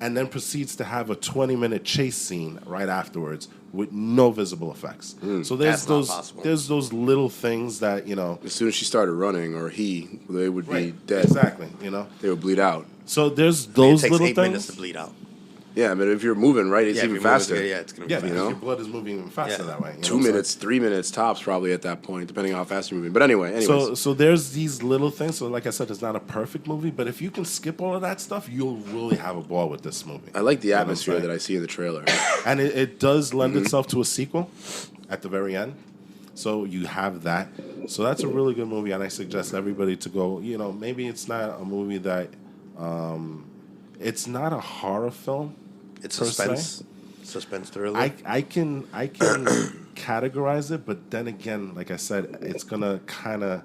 and then proceeds to have a 20-minute chase scene right afterwards with no visible effects. So That's not possible. there's those little things that As soon as she started running, or they would be right, dead. exactly. They would bleed out. So there's It those takes little 8 things. minutes to bleed out. Yeah, I mean, if you're moving right, it's Yeah, if even you're moving faster. good, yeah, it's gonna be Yeah, fast. because know? your blood is moving even faster Yeah. that way. 2 minutes, 3 minutes tops, probably at that point, depending on how fast you're moving. But anyways. So there's these little things. So like I said, it's not a perfect movie, but if you can skip all of that stuff, you'll really have a ball with this movie. I like the You know what I'm atmosphere saying? that I see in the trailer. And it does lend Mm-hmm. itself to a sequel at the very end. So you have that. So that's a really good movie, and I suggest everybody to go. Maybe it's not a movie that, it's not a horror film. It's per se. suspense thriller. I can categorize it, but then again, like I said, it's gonna kind of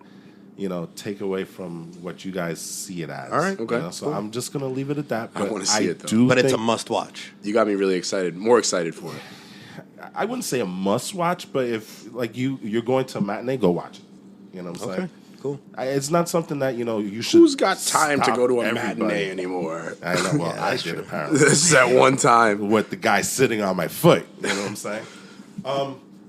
take away from what you guys see it as. All right, okay, So cool. I'm just gonna leave it at that. I But wanna see it, though. but it's a think- must watch. You got me really excited, more excited for it. I wouldn't say a must watch, but if like you're going to a matinee, go watch it. You know what I'm saying? Cool. It's not something that you should. Who's got time to stop go to a everybody. matinee anymore? I know. Well, Yeah, I that's did true. apparently. This is at one time. With the guy sitting on my foot. You know what I'm saying?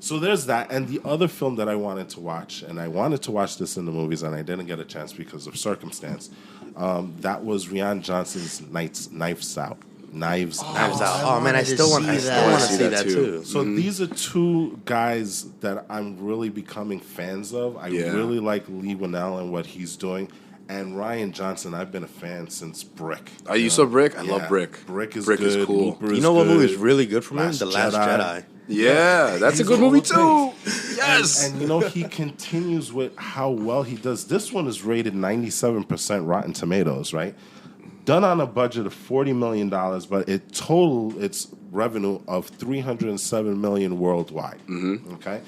So there's that. And the other film that I wanted to watch, and I wanted to watch this in the movies, and I didn't get a chance because of circumstance, that was Rian Johnson's Knives Out. Knives Knives Out. Out. I Oh man, I wanted to still want see to that. see that too. So these are two guys that I'm really becoming fans of. I Yeah. really like Lee Whannell and what he's doing. And Rian Johnson, I've been a fan since Brick. You saw Brick? I Yeah. love Brick. Brick is Brick is good. cool. Looper You is know what good. movie is really good from him? Last The Last Jedi. Jedi. Yeah, that's a He's good all movie the too. things. Yes. And he continues with how well he does. This one is rated 97% Rotten Tomatoes, right? Done on a budget of $40 million, but its revenue of $307 million worldwide. Okay,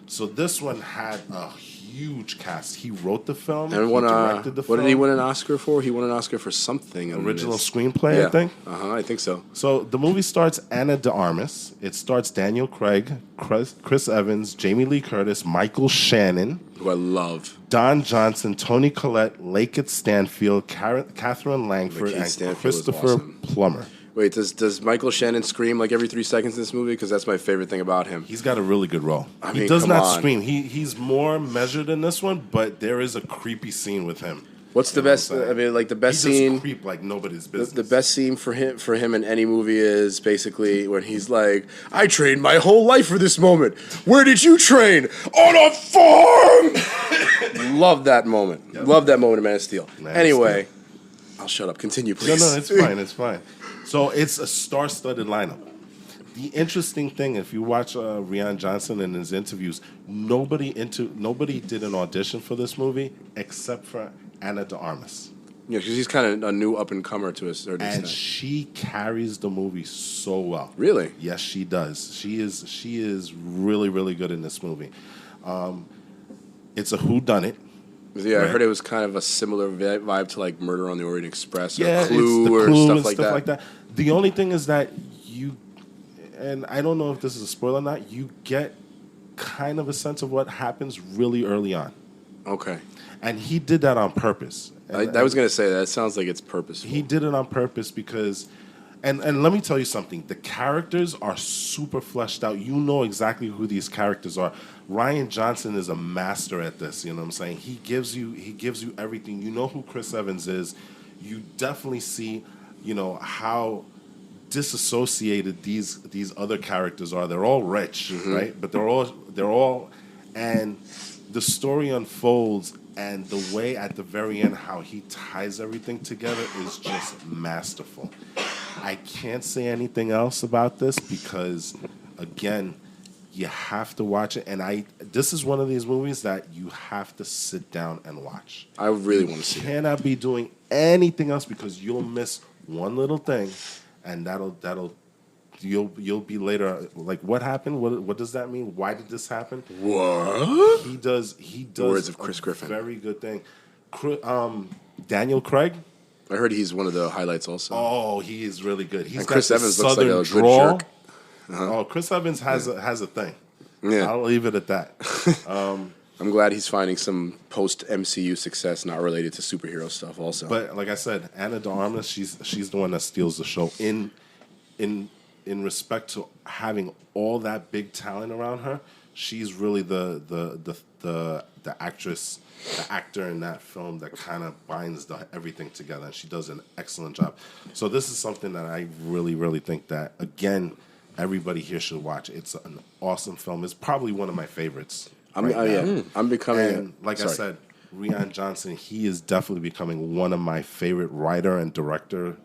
so this one had a huge cast. He wrote the film. And he directed the film. what did he win an Oscar for? He won an Oscar for something. Original screenplay, I think. I think so. So the movie starts Ana de Armas. It starts Daniel Craig, Chris Evans, Jamie Lee Curtis, Michael Shannon, who I love, Don Johnson, Toni Collette, Lakeith Stanfield, Catherine Langford, and Christopher Plummer. Wait, does Michael Shannon scream like every 3 seconds in this movie? Because that's my favorite thing about him. He's got a really good role. I mean, he does come not on. scream. He's more measured in this one, but there is a creepy scene with him. What's the best? I mean, like the best he scene. Just creep like nobody's business. The best scene for him in any movie is basically when he's like, "I trained my whole life for this moment. Where did you train? On a farm." Love that moment. Yep. Love that moment in Man of Steel. Anyway, I'll shut up. Continue, please. No, it's fine. It's fine. So it's a star-studded lineup. The interesting thing, if you watch Rian Johnson in his interviews, nobody did an audition for this movie except for Ana de Armas. Yeah, because he's kind of a new up-and-comer to a certain extent. And she carries the movie so well. Really? Yes, she does. She is really, really good in this movie. It's a whodunit. Yeah, right? I heard it was kind of a similar vibe to like Murder on the Orient Express or yeah, Clue or stuff like that. The only thing is that and I don't know if this is a spoiler or not, you get kind of a sense of what happens really early on. Okay. And he did that on purpose. I was going to say that. It sounds like it's purposeful. He did it on purpose because... And let me tell you something. The characters are super fleshed out. You know exactly who these characters are. Rian Johnson is a master at this. You know what I'm saying? He gives you everything. You know who Chris Evans is. You definitely see, how disassociated these other characters are. They're all rich, right? But they're all, and the story unfolds. And the way at the very end how he ties everything together is just masterful. I can't say anything else about this because, again, you have to watch it. And this is one of these movies that you have to sit down and watch. I really want to see it. You cannot be doing anything else because you'll miss one little thing, and you'll be later like, what happened? What does that mean? Why did this happen? What? He does the words of Chris Griffin. Very good thing. Daniel Craig. I heard he's one of the highlights also. Oh, he is really good. He's and got Chris the Evans southern looks like a drawl. good jerk. Oh, Chris Evans has a thing. Yeah. I'll leave it at that. I'm glad he's finding some post-MCU success not related to superhero stuff also. But like I said, Ana de Armas, she's the one that steals the show in respect to having all that big talent around her. She's really the actress, the actor in that film that kind of binds everything together, and she does an excellent job. So this is something that I really, really think that, again, everybody here should watch. It's an awesome film. It's probably one of my favorites. I'm becoming... And like I said, Rian Johnson, he is definitely becoming one of my favorite writer and director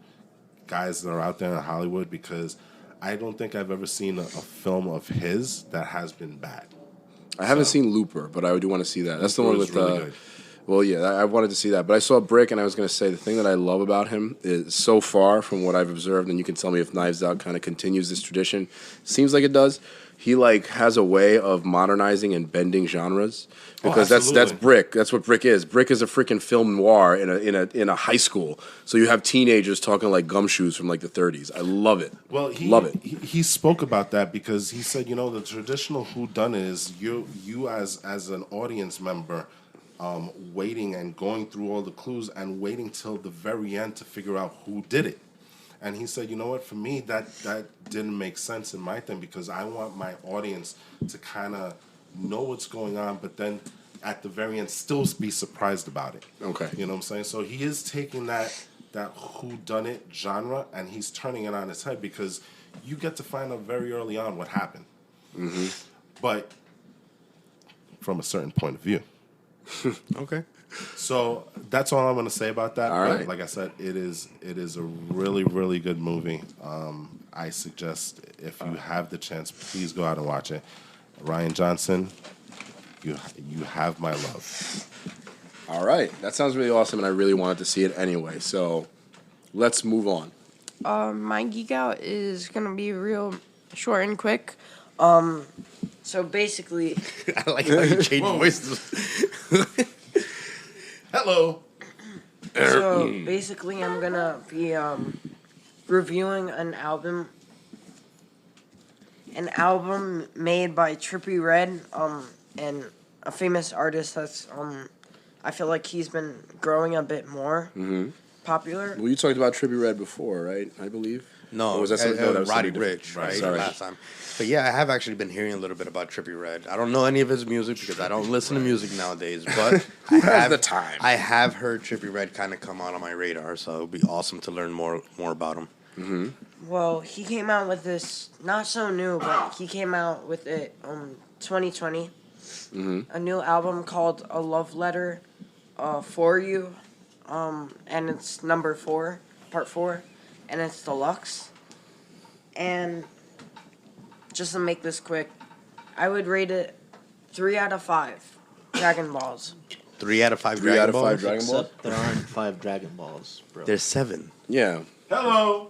guys that are out there in Hollywood because I don't think I've ever seen a film of his that has been bad. I haven't seen Looper, but I do want to see that. That's the one with really good. Well, yeah, I wanted to see that. But I saw Brick, and I was going to say the thing that I love about him is so far from what I've observed, and you can tell me if Knives Out kind of continues this tradition. Seems like it does. He has a way of modernizing and bending genres because that's Brick. That's what Brick is. Brick is a freaking film noir in a high school. So you have teenagers talking like gumshoes from like the 30s. I love it. Well, love it. He spoke about that because he said, the traditional whodunit is you as an audience member waiting and going through all the clues and waiting till the very end to figure out who did it. And he said, you know what, for me, that didn't make sense in my thing because I want my audience to kind of know what's going on, but then at the very end still be surprised about it. Okay. You know what I'm saying? So he is taking that whodunit genre and he's turning it on its head because you get to find out very early on what happened. Mm-hmm. But from a certain point of view. Okay. So that's all I'm going to say about that. All right. But like I said, it is a really, really good movie. I suggest if you have the chance, please go out and watch it. Rian Johnson, you have my love. All right. That sounds really awesome, and I really wanted to see it anyway. So let's move on. My Geek Out is going to be real short and quick. So basically... I like how you change voices. Hello. So basically, I'm gonna be reviewing an album made by Trippie Red, and a famous artist that's I feel like he's been growing a bit more popular. Well, you talked about Trippie Red before, right? I believe. No, Or was that something? No, that was Roddy something Rich, different. right? Sorry. Last time. But yeah, I have actually been hearing a little bit about Trippie Red. I don't know any of his music because I don't listen to music nowadays, but I have the time? I have heard Trippie Red kind of come out on my radar, so it would be awesome to learn more about him. Well, he came out with this, not so new, but he came out with it 2020. A new album called A Love Letter For You, and it's number 4, part 4, and it's deluxe. And just to make this quick, I would rate it 3 out of 5 Dragon Balls. 3 out of 5 3 Dragon out of 5 Balls? Dragon Balls. Except there aren't 5 Dragon Balls, bro. There's 7. Yeah, Hello.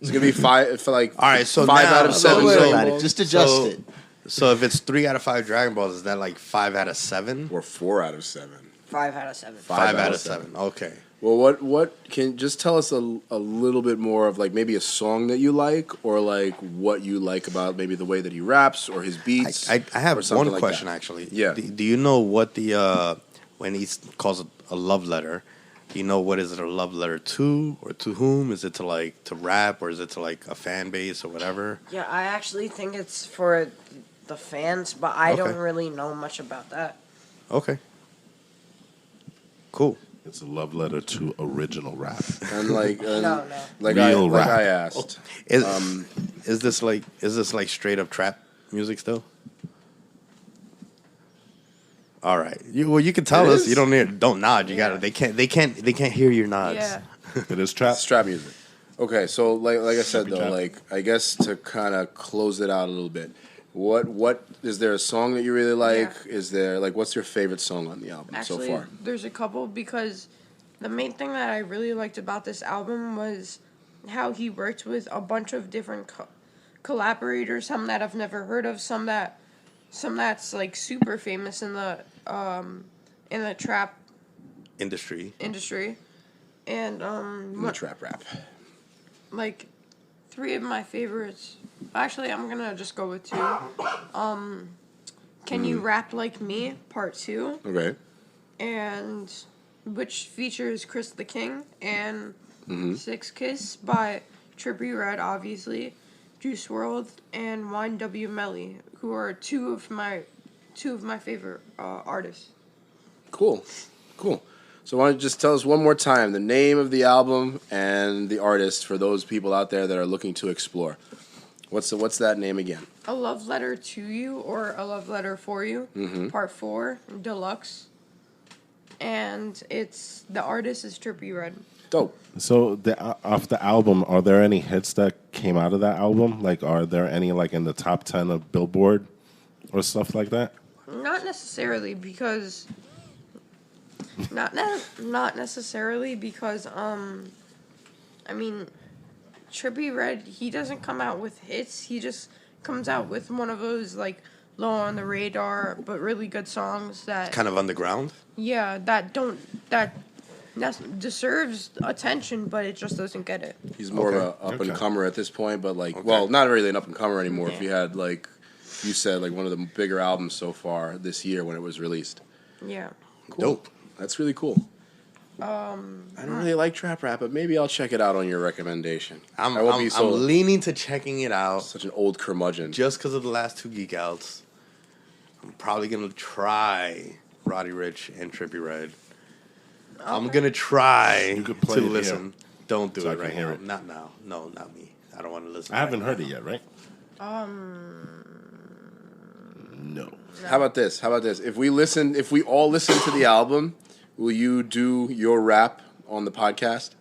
it's gonna be 5 for like. All right, so 5 now- out of 7 Don't worry Dragon about Balls. it. Just adjust So- it. So if it's 3 out of 5 Dragon Balls, is that like 5 out of 7? Or 4 out of 7. 5 out of 7. 5 out of 7. Okay. Well, what can just tell us a little bit more of like maybe a song that you like, or like what you like about maybe the way that he raps or his beats. I have or something one like question that. actually. Yeah. Do you know what the when he calls it a love letter? Do you know what is it a love letter to or to whom? Is it to rap or is it to like a fan base or whatever? Yeah, I actually think it's for the fans, but I Okay. don't really know much about that. Okay. Cool. It's a love letter to original rap. And like No. like Real like rap. I asked. Is this like straight up trap music still? All right. You can tell It us. is? You don't nod. You got to. They can't hear your nods. Yeah. It is trap. Strap music. Okay, so like I said though, Trap. like I guess to kind of close it out a little bit, what is there a song that you really like? Yeah. Is there like what's your favorite song on the album Actually, so far? there's a couple because the main thing that I really liked about this album was how he worked with a bunch of different collaborators. Some that I've never heard of. Some that's like super famous in the trap Industry. and In the trap rap. like 3 of my favorites. Actually, I'm gonna just go with 2. Can You Rap Like Me, Part 2, Okay. and which features Chris the King, and Six Kiss by Trippie Red, obviously, Juice WRLD, and Wine W. Melly, who are two of my favorite artists. Cool. So why don't you just tell us one more time the name of the album and the artist for those people out there that are looking to explore. What's that name again? A Love Letter to You or A Love Letter for You, Part 4, Deluxe. And the artist is Trippie Red. Dope. So off the album, are there any hits that came out of that album? Like, are there any like in the top 10 of Billboard or stuff like that? Not necessarily because not necessarily because I mean Trippie Red, he doesn't come out with hits. He just comes out with one of those like low on the radar but really good songs that Kind of underground. that deserves attention, but it just doesn't get it. He's more of a up and comer at this point, but like well, not really an up and comer anymore. If you had like you said like one of the bigger albums so far this year when it was released. Yeah. Cool. Dope. That's really cool. I don't really like trap rap, but maybe I'll check it out on your recommendation. I'm I won't be so leaning to checking it out such an old curmudgeon. just because of the last 2 Geek Outs. I'm probably gonna try Roddy Rich and Trippie Red. I'm gonna try You could to play it here. listen. Don't do So I it can right hear now. it. Not now. No, not me. I don't want to listen. I haven't right heard now. it yet, right? No. How about this? If we all listen to the album, will you do your rap on the podcast?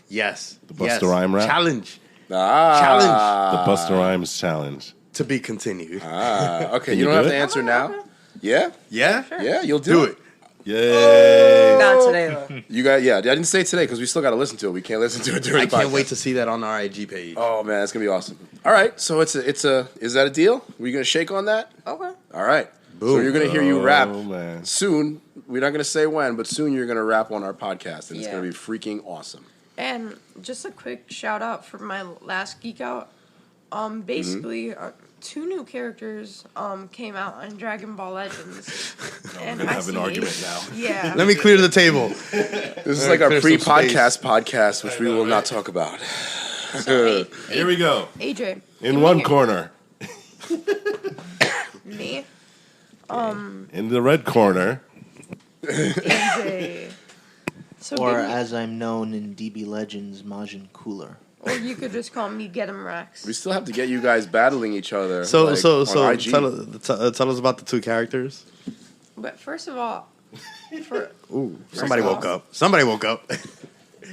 Yes. The Busta Rhyme rap? Challenge Ah. The Busta Rhymes challenge. to be continued. Okay, Can you you don't do have to it? answer now. Yeah? Yeah. Yeah, you'll Do it. Yay! Not today, though. You got I didn't say today because we still got to listen to it. We can't listen to it during I the can't podcast. wait to see that on our IG page. Oh man, that's gonna be awesome. All right, so it's a is that a deal? Were you gonna shake on that? Okay. All right. So you're gonna hear you rap man. soon. We're not gonna say when, but soon you're gonna rap on our podcast, and it's Yeah. gonna be freaking awesome. And just a quick shout out for my last Geek Out. Basically, 2 new characters came out on Dragon Ball Legends. And We're gonna have an see- argument now. Yeah. Let me clear the table. This is like our clear some pre-podcast, which we will not talk about. So, Here we go. AJ. In one corner, Me. in the red corner, AJ. So Or give me- as I'm known in DB Legends, Majin Cooler. or you could just call me Get 'em Rex. We still have to get you guys battling each other. So like, so on so IG. tell us about the 2 characters. But first of all, for, Ooh, somebody of all- woke up. Somebody woke up.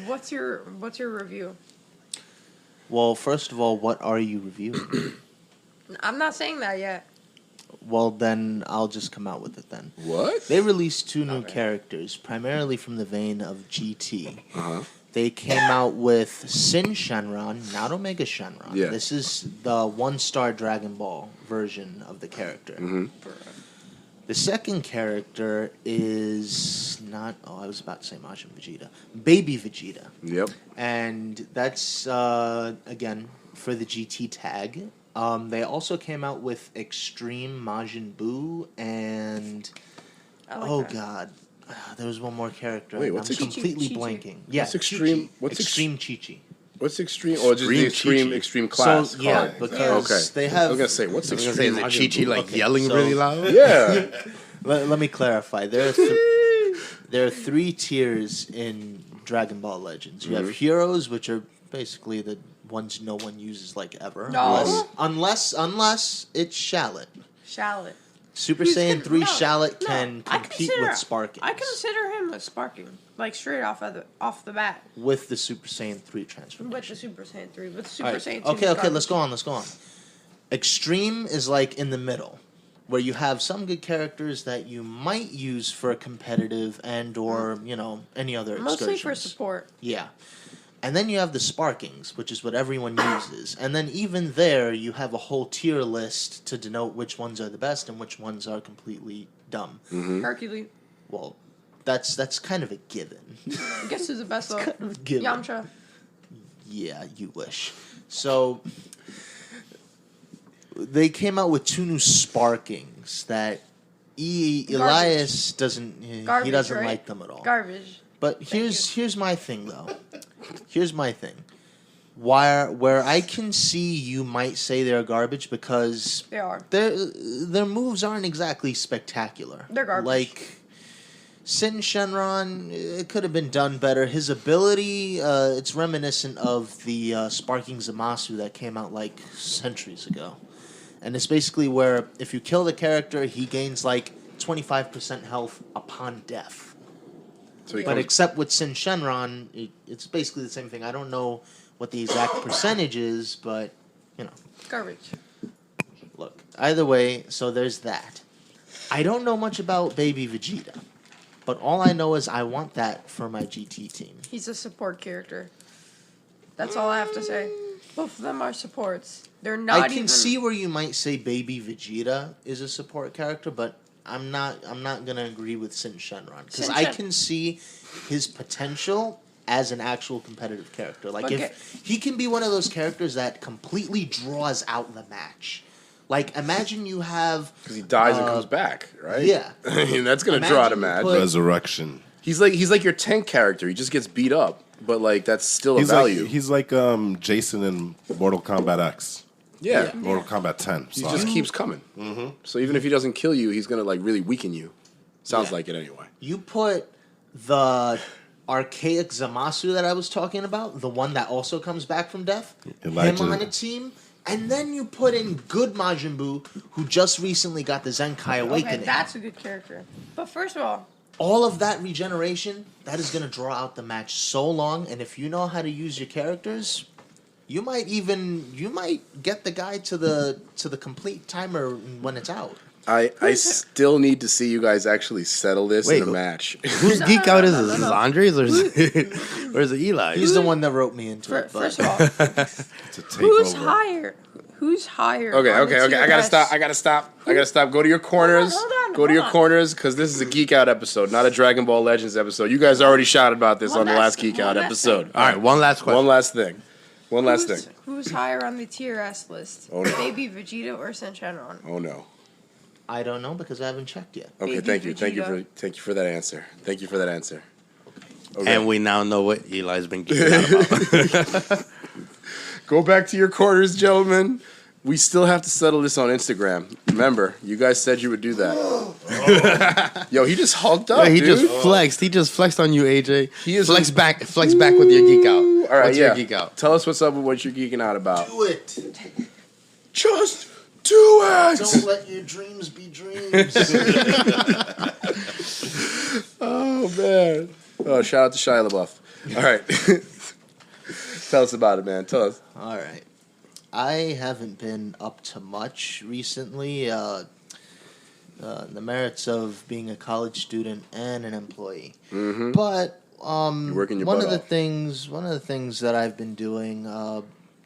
what's your review? Well, first of all, what are you reviewing? I'm not saying that yet. Well, then I'll just come out with it then. What? They released 2 new characters, primarily from the vein of GT. They came out with Sin Shenron, not Omega Shenron. Yeah. This is the 1-star Dragon Ball version of the character. The second character is not... Oh, I was about to say Majin Vegeta. Baby Vegeta. Yep. And that's, again, for the GT tag. They also came out with Extreme Majin Buu and... I like oh, that. God. There was one more character. Wait, and what's I'm Chi-Chi? completely Chi-Chi. blanking. Yeah, What's Extreme- Chi-Chi. what's Extreme Chi-Chi. What's extreme? Or just the Extreme extreme class? So, yeah, card? because okay. they have... I was gonna say, what's I was gonna say, extreme? is it Chi-Chi like Okay, yelling so- really loud? Yeah. Let me clarify. There are 3 tiers in Dragon Ball Legends. You have heroes, which are basically the ones no one uses like ever. No. Unless it's Shallot. Shallot. Super He's Saiyan con- 3 no, Shallot no, can I compete consider- with Sparkings. I consider him a Sparking, like straight off the bat. with the Super Saiyan 3 transformation. With the Super Saiyan 3, with Super Alright, Saiyan 2. Okay, let's go on. Extreme is like in the middle, where you have some good characters that you might use for competitive and or, any other Mostly excursions. for support. Yeah. And then you have the Sparkings, which is what everyone uses. And then even there, you have a whole tier list to denote which ones are the best and which ones are completely dumb. Hercules. Well, that's kind of a given. Guess who's the best though? kind of a given. Yamcha. Yeah, you wish. So they came out with 2 new Sparkings that Elias doesn't. He Garbage, doesn't right? like them at all. Garbage. But here's my thing though. Here's my thing. Where I can see you might say they're garbage because They are. their moves aren't exactly spectacular. They're garbage. Like Sin Shenron, it could have been done better. His ability, it's reminiscent of the Sparking Zamasu that came out like centuries ago. And it's basically where if you kill the character, he gains like 25% health upon death. So he But comes, except with Sin Shenron, it's basically the same thing. I don't know what the exact percentage is, but, Garbage. look. Either way, so there's that. I don't know much about Baby Vegeta, but all I know is I want that for my GT team. He's a support character. That's all I have to say. Both of them are supports. They're not I can even... see where you might say Baby Vegeta is a support character, but I'm not gonna agree with Sin Shenron because Sin I Shen- can see his potential as an actual competitive character. Like Okay. if he can be one of those characters that completely draws out the match. Like imagine you have because he dies and comes back, right? yeah. I mean, that's gonna draw out a Imagine match. you put- resurrection. He's like your tank character. He just gets beat up, but like that's still a He's value. he's like Jason in Mortal Kombat X. yeah. Mortal Kombat 10. He Sorry. just keeps coming. So even if he doesn't kill you, he's gonna like really weaken you. Sounds Yeah. like it anyway. You put the archaic Zamasu that I was talking about, the one that also comes back from death, Elijah. him on a team, and then you put in good Majin Buu, who just recently got the Zenkai Awakening. Okay, that's a good character. But first of all, All of that regeneration, that is going to draw out the match so long, and if you know how to use your characters, you might get the guy to the complete timer when it's out. I still need to see you guys actually settle this Wait, in a match. Whose Geek Out is this? Is this Andre's or is it Eli? He's the one that wrote me into it. But first of all, It's a who's takeover. higher? Who's higher? Okay, on the okay. I tier gotta S? stop. I gotta stop. Go to your corners. Hold Go to your corners because this is a Geek Out episode, not a Dragon Ball Legends episode. You guys already shouted about this on the last Geek Out episode. All right, one last question. One last thing. Who's higher on the tier S list? Oh, no. Baby Vegeta or Shenron? Oh no. I don't know because I haven't checked yet. Okay, Baby thank you Vegeta. for that answer. Thank you for that answer. Okay. And we now know what Eli's been geeking out about. Go back to your quarters, gentlemen. We still have to settle this on Instagram. Remember, you guys said you would do that. Yo, he just hulked up, He dude. just flexed. He just flexed on you, AJ. He is flex back with your geek out. All right, What's your geek out? Tell us what's up with what you're geeking out about. Do it. Just do it. Don't let your dreams be dreams. Oh man. Oh, shout out to Shia LaBeouf. All right. Tell us about it, man. Tell us. All right. I haven't been up to much recently. The merits of being a college student and an employee. Mm-hmm. But You're working your one butt of the off. things that I've been doing,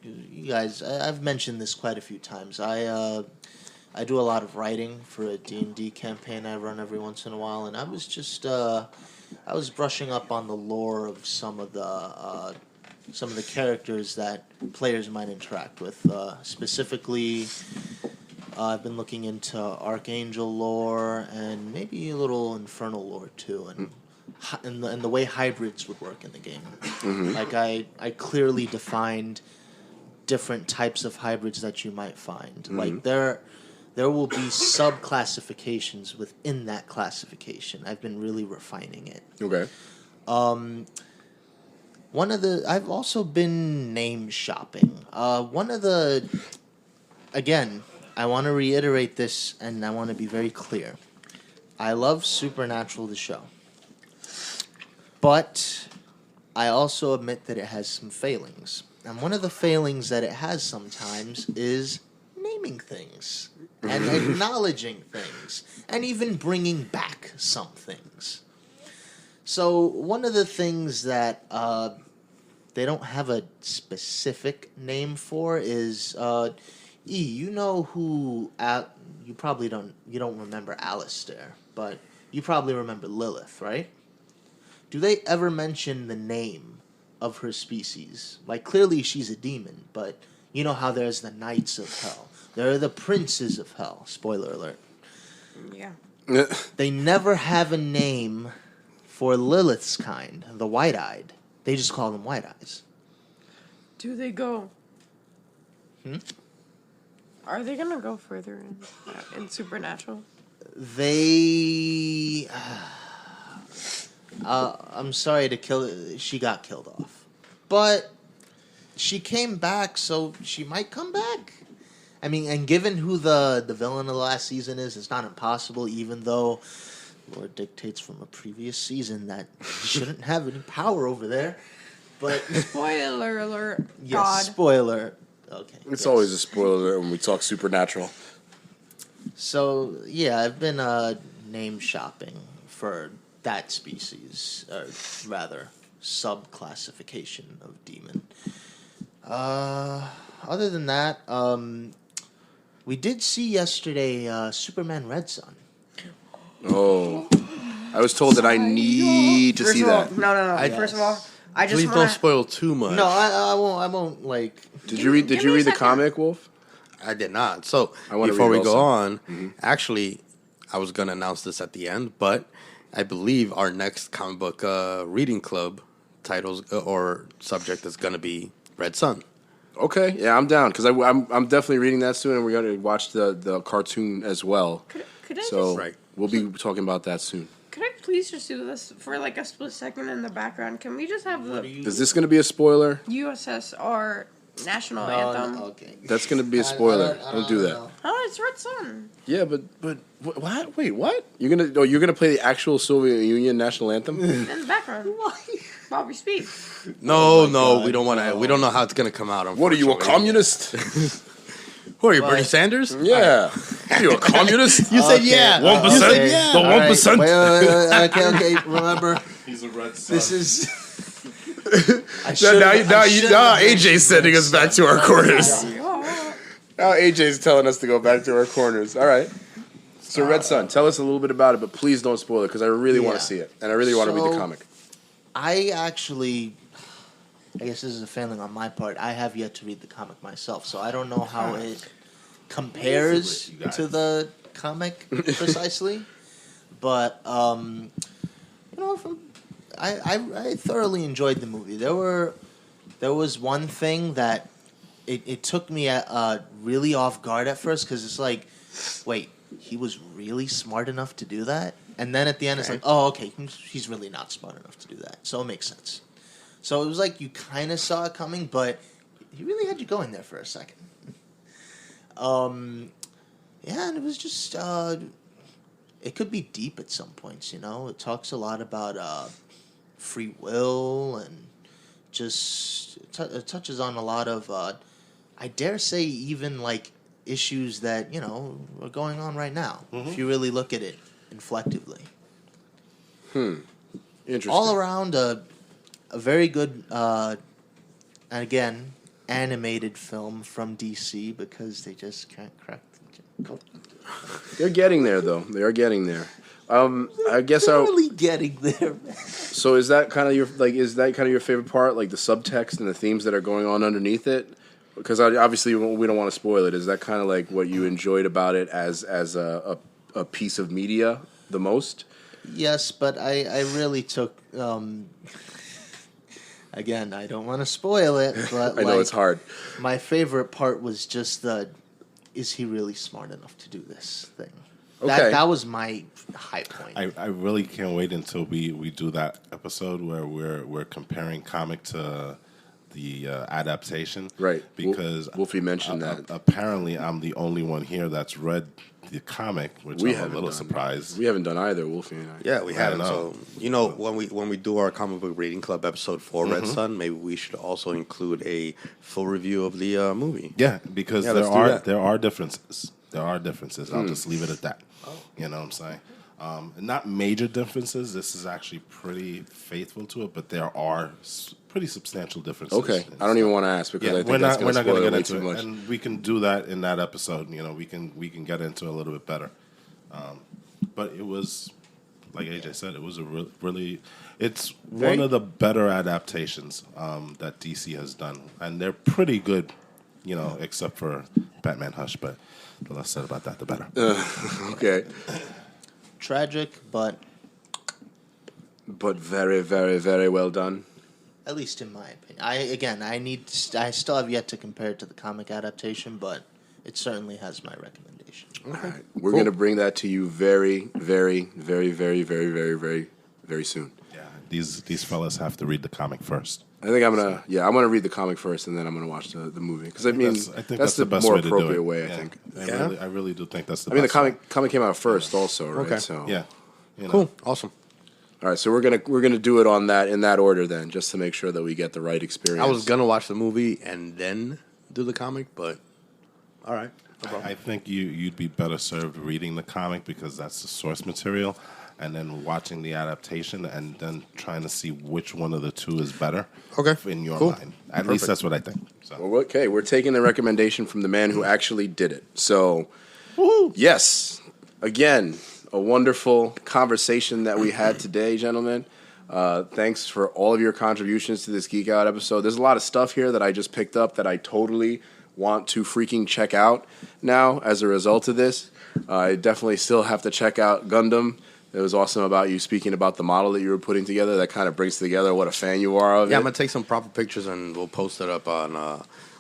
you guys, I've mentioned this quite a few times. I do a lot of writing for a D&D campaign I run every once in a while, and I was just I was brushing up on the lore of some of the characters that players might interact with. Specifically, I've been looking into Archangel lore and maybe a little Infernal lore too, and the way hybrids would work in the game. Mm-hmm. Like I clearly defined different types of hybrids that you might find. Mm-hmm. Like there will be sub-classifications within that classification. I've been really refining it. Okay. I've also been name shopping. Again, I want to reiterate this and I want to be very clear. I love Supernatural, the show. But I also admit that it has some failings. And one of the failings that it has sometimes is naming things and acknowledging things and even bringing back some things. So one of the things that they don't have a specific name for is you know who you probably don't remember Alistair, but you probably remember Lilith, right? Do they ever mention the name of her species? Like clearly she's a demon, but you know how there's the Knights of Hell. There are the Princes of Hell. Spoiler alert. Yeah. They never have a name for Lilith's kind, the white-eyed. They just call them white eyes. Do they go? Hmm? Are they gonna go further in Supernatural? They... I'm sorry to kill... She got killed off. But she came back, so she might come back. I mean, and given who the villain of the last season is, it's not impossible, even though Lord dictates from a previous season that he shouldn't have any power over there. But Spoiler alert. yes, God. spoiler. Okay. It's yes. always a spoiler when we talk Supernatural. So, yeah, I've been name shopping for that species, or rather, sub-classification of demon. Other than that, we did see yesterday Superman Red Sun. Oh. I was told that I need to First see of all, that. no. Yes. First of all, I just Please want don't spoil too much. No, I won't, like... Did you read give me a the second. comic, Wolf? I did not. So I wanna before read we it go also. on, actually, I was going to announce this at the end, but I believe our next comic book reading club titles or subject is going to be Red Sun. Okay, yeah, I'm down because I'm definitely reading that soon, and we're going to watch the cartoon as well. Could I So just, Right. we'll be talking about that soon. could I please just do this for like a split second in the background? Can we just have the Is this going to be a spoiler? USSR national No, anthem? no, okay. That's going to be a spoiler. Don't do that. know. Oh, it's Red Sun. Yeah, but what? Wait, what? You're gonna play the actual Soviet Union national anthem? In the background. While we speak. No, God, we don't want to. We don't know how it's going to come out. What are you, a unfortunately. communist? Who are you, Bernie But- Sanders? Yeah, are you a communist? You said Okay, yeah. 1%? You said yeah. The All right, 1%? wait, okay. Remember, He's a red sun. this is. Now AJ's sending us back to our corners. Oh, Now AJ's telling us to go back to our corners. All right. So, Red Sun, tell us a little bit about it, but please don't spoil it because I really want to Yeah. see it and I really want to read the So- comic. I guess this is a failing on my part. I have yet to read the comic myself, so I don't know how it compares You guys. to the comic precisely. But I thoroughly enjoyed the movie. There was one thing that it took me really off guard at first because it's like, wait, he was really smart enough to do that? And then at the end, it's like, oh, okay, he's really not smart enough to do that. So it makes sense. So it was like you kind of saw it coming, but he really had you going there for a second. Yeah, and it was just, it could be deep at some points, you know? It talks a lot about free will and just, it touches on a lot of, I dare say, even like issues that, you know, are going on right now, if you really look at it inflectively. Interesting. All around a very good, and again, animated film from DC because they just can't crack the code. They're getting there, though. They are getting there. I guess They're really getting there. So is that kind of your favorite part, like the subtext and the themes that are going on underneath it? Because obviously we don't want to spoil it. Is that kind of like what you enjoyed about it as a piece of media the most? Yes, but I really took. Again, I don't want to spoil it, but I know it's hard. My favorite part was just is he really smart enough to do this thing? Okay. That was my high point. I really can't wait until we do that episode where we're comparing comic to the adaptation. Right. Because Wolfie mentioned that. Apparently, I'm the only one here that's read the comic, which I'm a little surprised. We haven't done either, Wolfie and I. Yeah, we haven't. know. So when we do our comic book reading club episode for Red Sun, maybe we should also include a full review of the movie. Yeah, because Yeah, let's do that. there are differences. There are differences. I'll just leave it at that. You know what I'm saying? Not major differences. This is actually pretty faithful to it, but there are pretty substantial differences. Okay, I don't even want to ask because I think that's going to spoil it way too much. And we can do that in that episode. You know, we can get into it a little bit better. But it was, like AJ said, it was a really it's one of the better adaptations that DC has done, and they're pretty good. You know, except for Batman Hush, but the less said about that, the better. Okay. Tragic, but very, very, very well done. at least in my opinion. I still have yet to compare it to the comic adaptation, but it certainly has my recommendation. All right. We're going to bring that to you very, very, very, very, very, very, very, very soon. Yeah, these fellas have to read the comic first. I think I'm gonna read the comic first, and then I'm gonna watch the movie because I think that's the best more way to do appropriate it. way. Yeah. I think. I really do think that's the. I mean, the best way. comic came out first, also, right? Okay. So Yeah. You know. Cool, awesome. All right, so we're gonna do it in that order then, just to make sure that we get the right experience. I was gonna watch the movie and then do the comic, but all right. No problem. I think you'd be better served reading the comic because that's the source material, and then watching the adaptation and then trying to see which one of the two is better. Okay. In your Cool. mind, at least that's what I think. So. Well, okay, we're taking the recommendation from the man who actually did it. So, yes, again, a wonderful conversation that we had today, gentlemen. Thanks for all of your contributions to this Geek Out episode. There's a lot of stuff here that I just picked up that I totally want to freaking check out now as a result of this. I definitely still have to check out Gundam. It was awesome about you speaking about the model that you were putting together. That kind of brings together what a fan you are of it. Yeah, I'm gonna take some proper pictures and we'll post it up on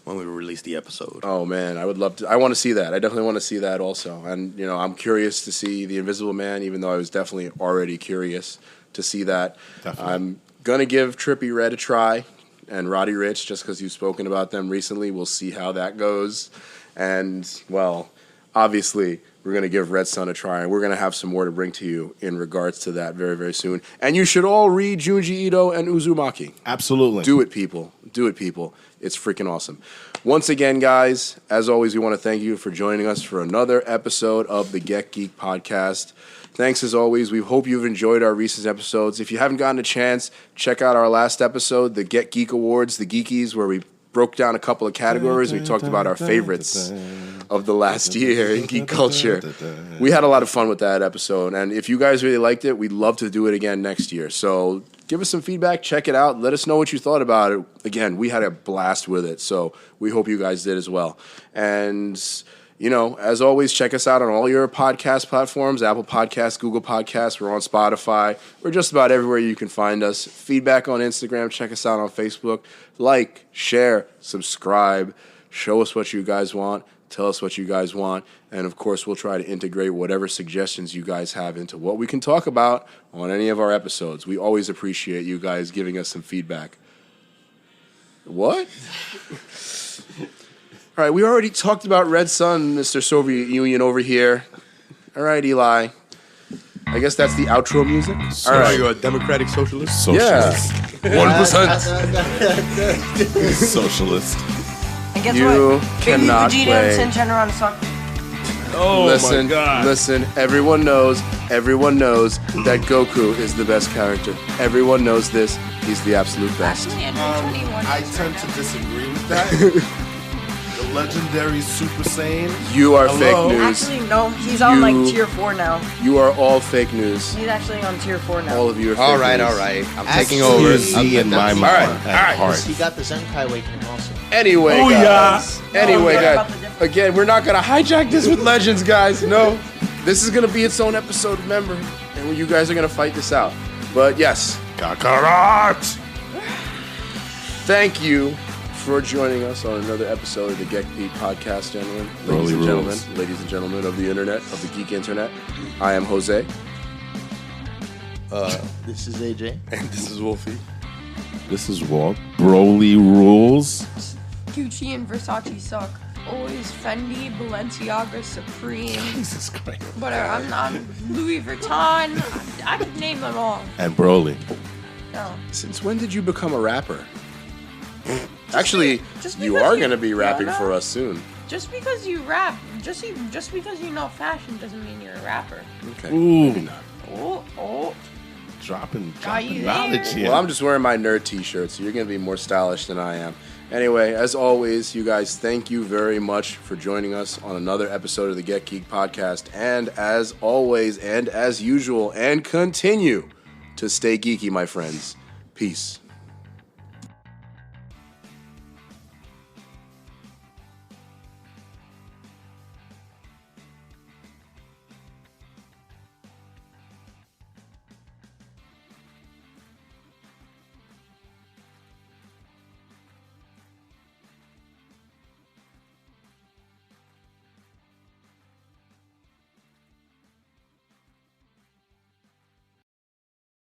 when we release the episode. Oh man, I would love to. I want to see that. I definitely want to see that also. And I'm curious to see the Invisible Man, even though I was definitely already curious to see that. Definitely. I'm gonna give Trippie Red a try and Roddy Rich just because you've spoken about them recently. We'll see how that goes. And well, obviously, we're going to give Red Sun a try, and we're going to have some more to bring to you in regards to that very, very soon. And you should all read Junji Ito and Uzumaki. Absolutely. Do it, people. Do it, people. It's freaking awesome. Once again, guys, as always, we want to thank you for joining us for another episode of the Get Geek podcast. Thanks as always. We hope you've enjoyed our recent episodes. If you haven't gotten a chance, check out our last episode, the Get Geek Awards, the Geekies, where we broke down a couple of categories. We talked about our favorites of the last year in geek culture. We had a lot of fun with that episode, and if you guys really liked it, we'd love to do it again next year. So give us some feedback, check it out, let us know what you thought about it. Again, we had a blast with it, so we hope you guys did as well. And as always, check us out on all your podcast platforms, Apple Podcasts, Google Podcasts. We're on Spotify. We're just about everywhere you can find us. Feedback on Instagram. Check us out on Facebook. Like, share, subscribe. Show us what you guys want. Tell us what you guys want. And, of course, we'll try to integrate whatever suggestions you guys have into what we can talk about on any of our episodes. We always appreciate you guys giving us some feedback. What? All right, we already talked about Red Sun, Mr. Soviet Union over here. All right, Eli. I guess that's the outro music. All right, you're a democratic socialist? Socialist. Yeah. 1%. Socialist. And guess You what? cannot Baby play. Vegeta and Shenron suck. Oh Listen, my God. listen. Everyone knows that Goku is the best character. Everyone knows this. He's the absolute best. Actually, under 21. I tend to disagree with that. The legendary Super Saiyan. You are Hello? fake news. Actually, no. He's on like You- tier 4 now. You are all fake news. He's actually on tier 4 now. All of you are fake All right. news. I'm Actually, taking over. Z in my mind. All right, at all right. heart. He got the Zenkai Awakening also. Anyway, Oh, guys. yeah. Anyway, No, guys. about the difference. Again, we're not gonna hijack this with Legends, guys. No, this is gonna be its own episode. Remember, and you guys are gonna fight this out. But yes, Kakarot! thank you for joining us on another episode of the Get Geek podcast, gentlemen, Rolly ladies and gentlemen of the internet, of the geek internet. I am Jose, This is AJ. And this is Wolfie. This is Walt. Broly rules. Gucci and Versace suck. Always Fendi, Balenciaga, Supreme. Jesus Christ. But I'm not Louis Vuitton. I could name them all. And Broly. No. since when did you become a rapper? Actually, just you because are you- going to be rapping no, no. for us soon. Just because you rap, just because you know fashion doesn't mean you're a rapper. Okay. Ooh. Maybe not. Oh. Dropping you knowledge there? here. Well, I'm just wearing my nerd t-shirt, so you're going to be more stylish than I am. Anyway, as always, you guys, thank you very much for joining us on another episode of the Get Geek podcast. And as always, and as usual, and continue to stay geeky, my friends. Peace.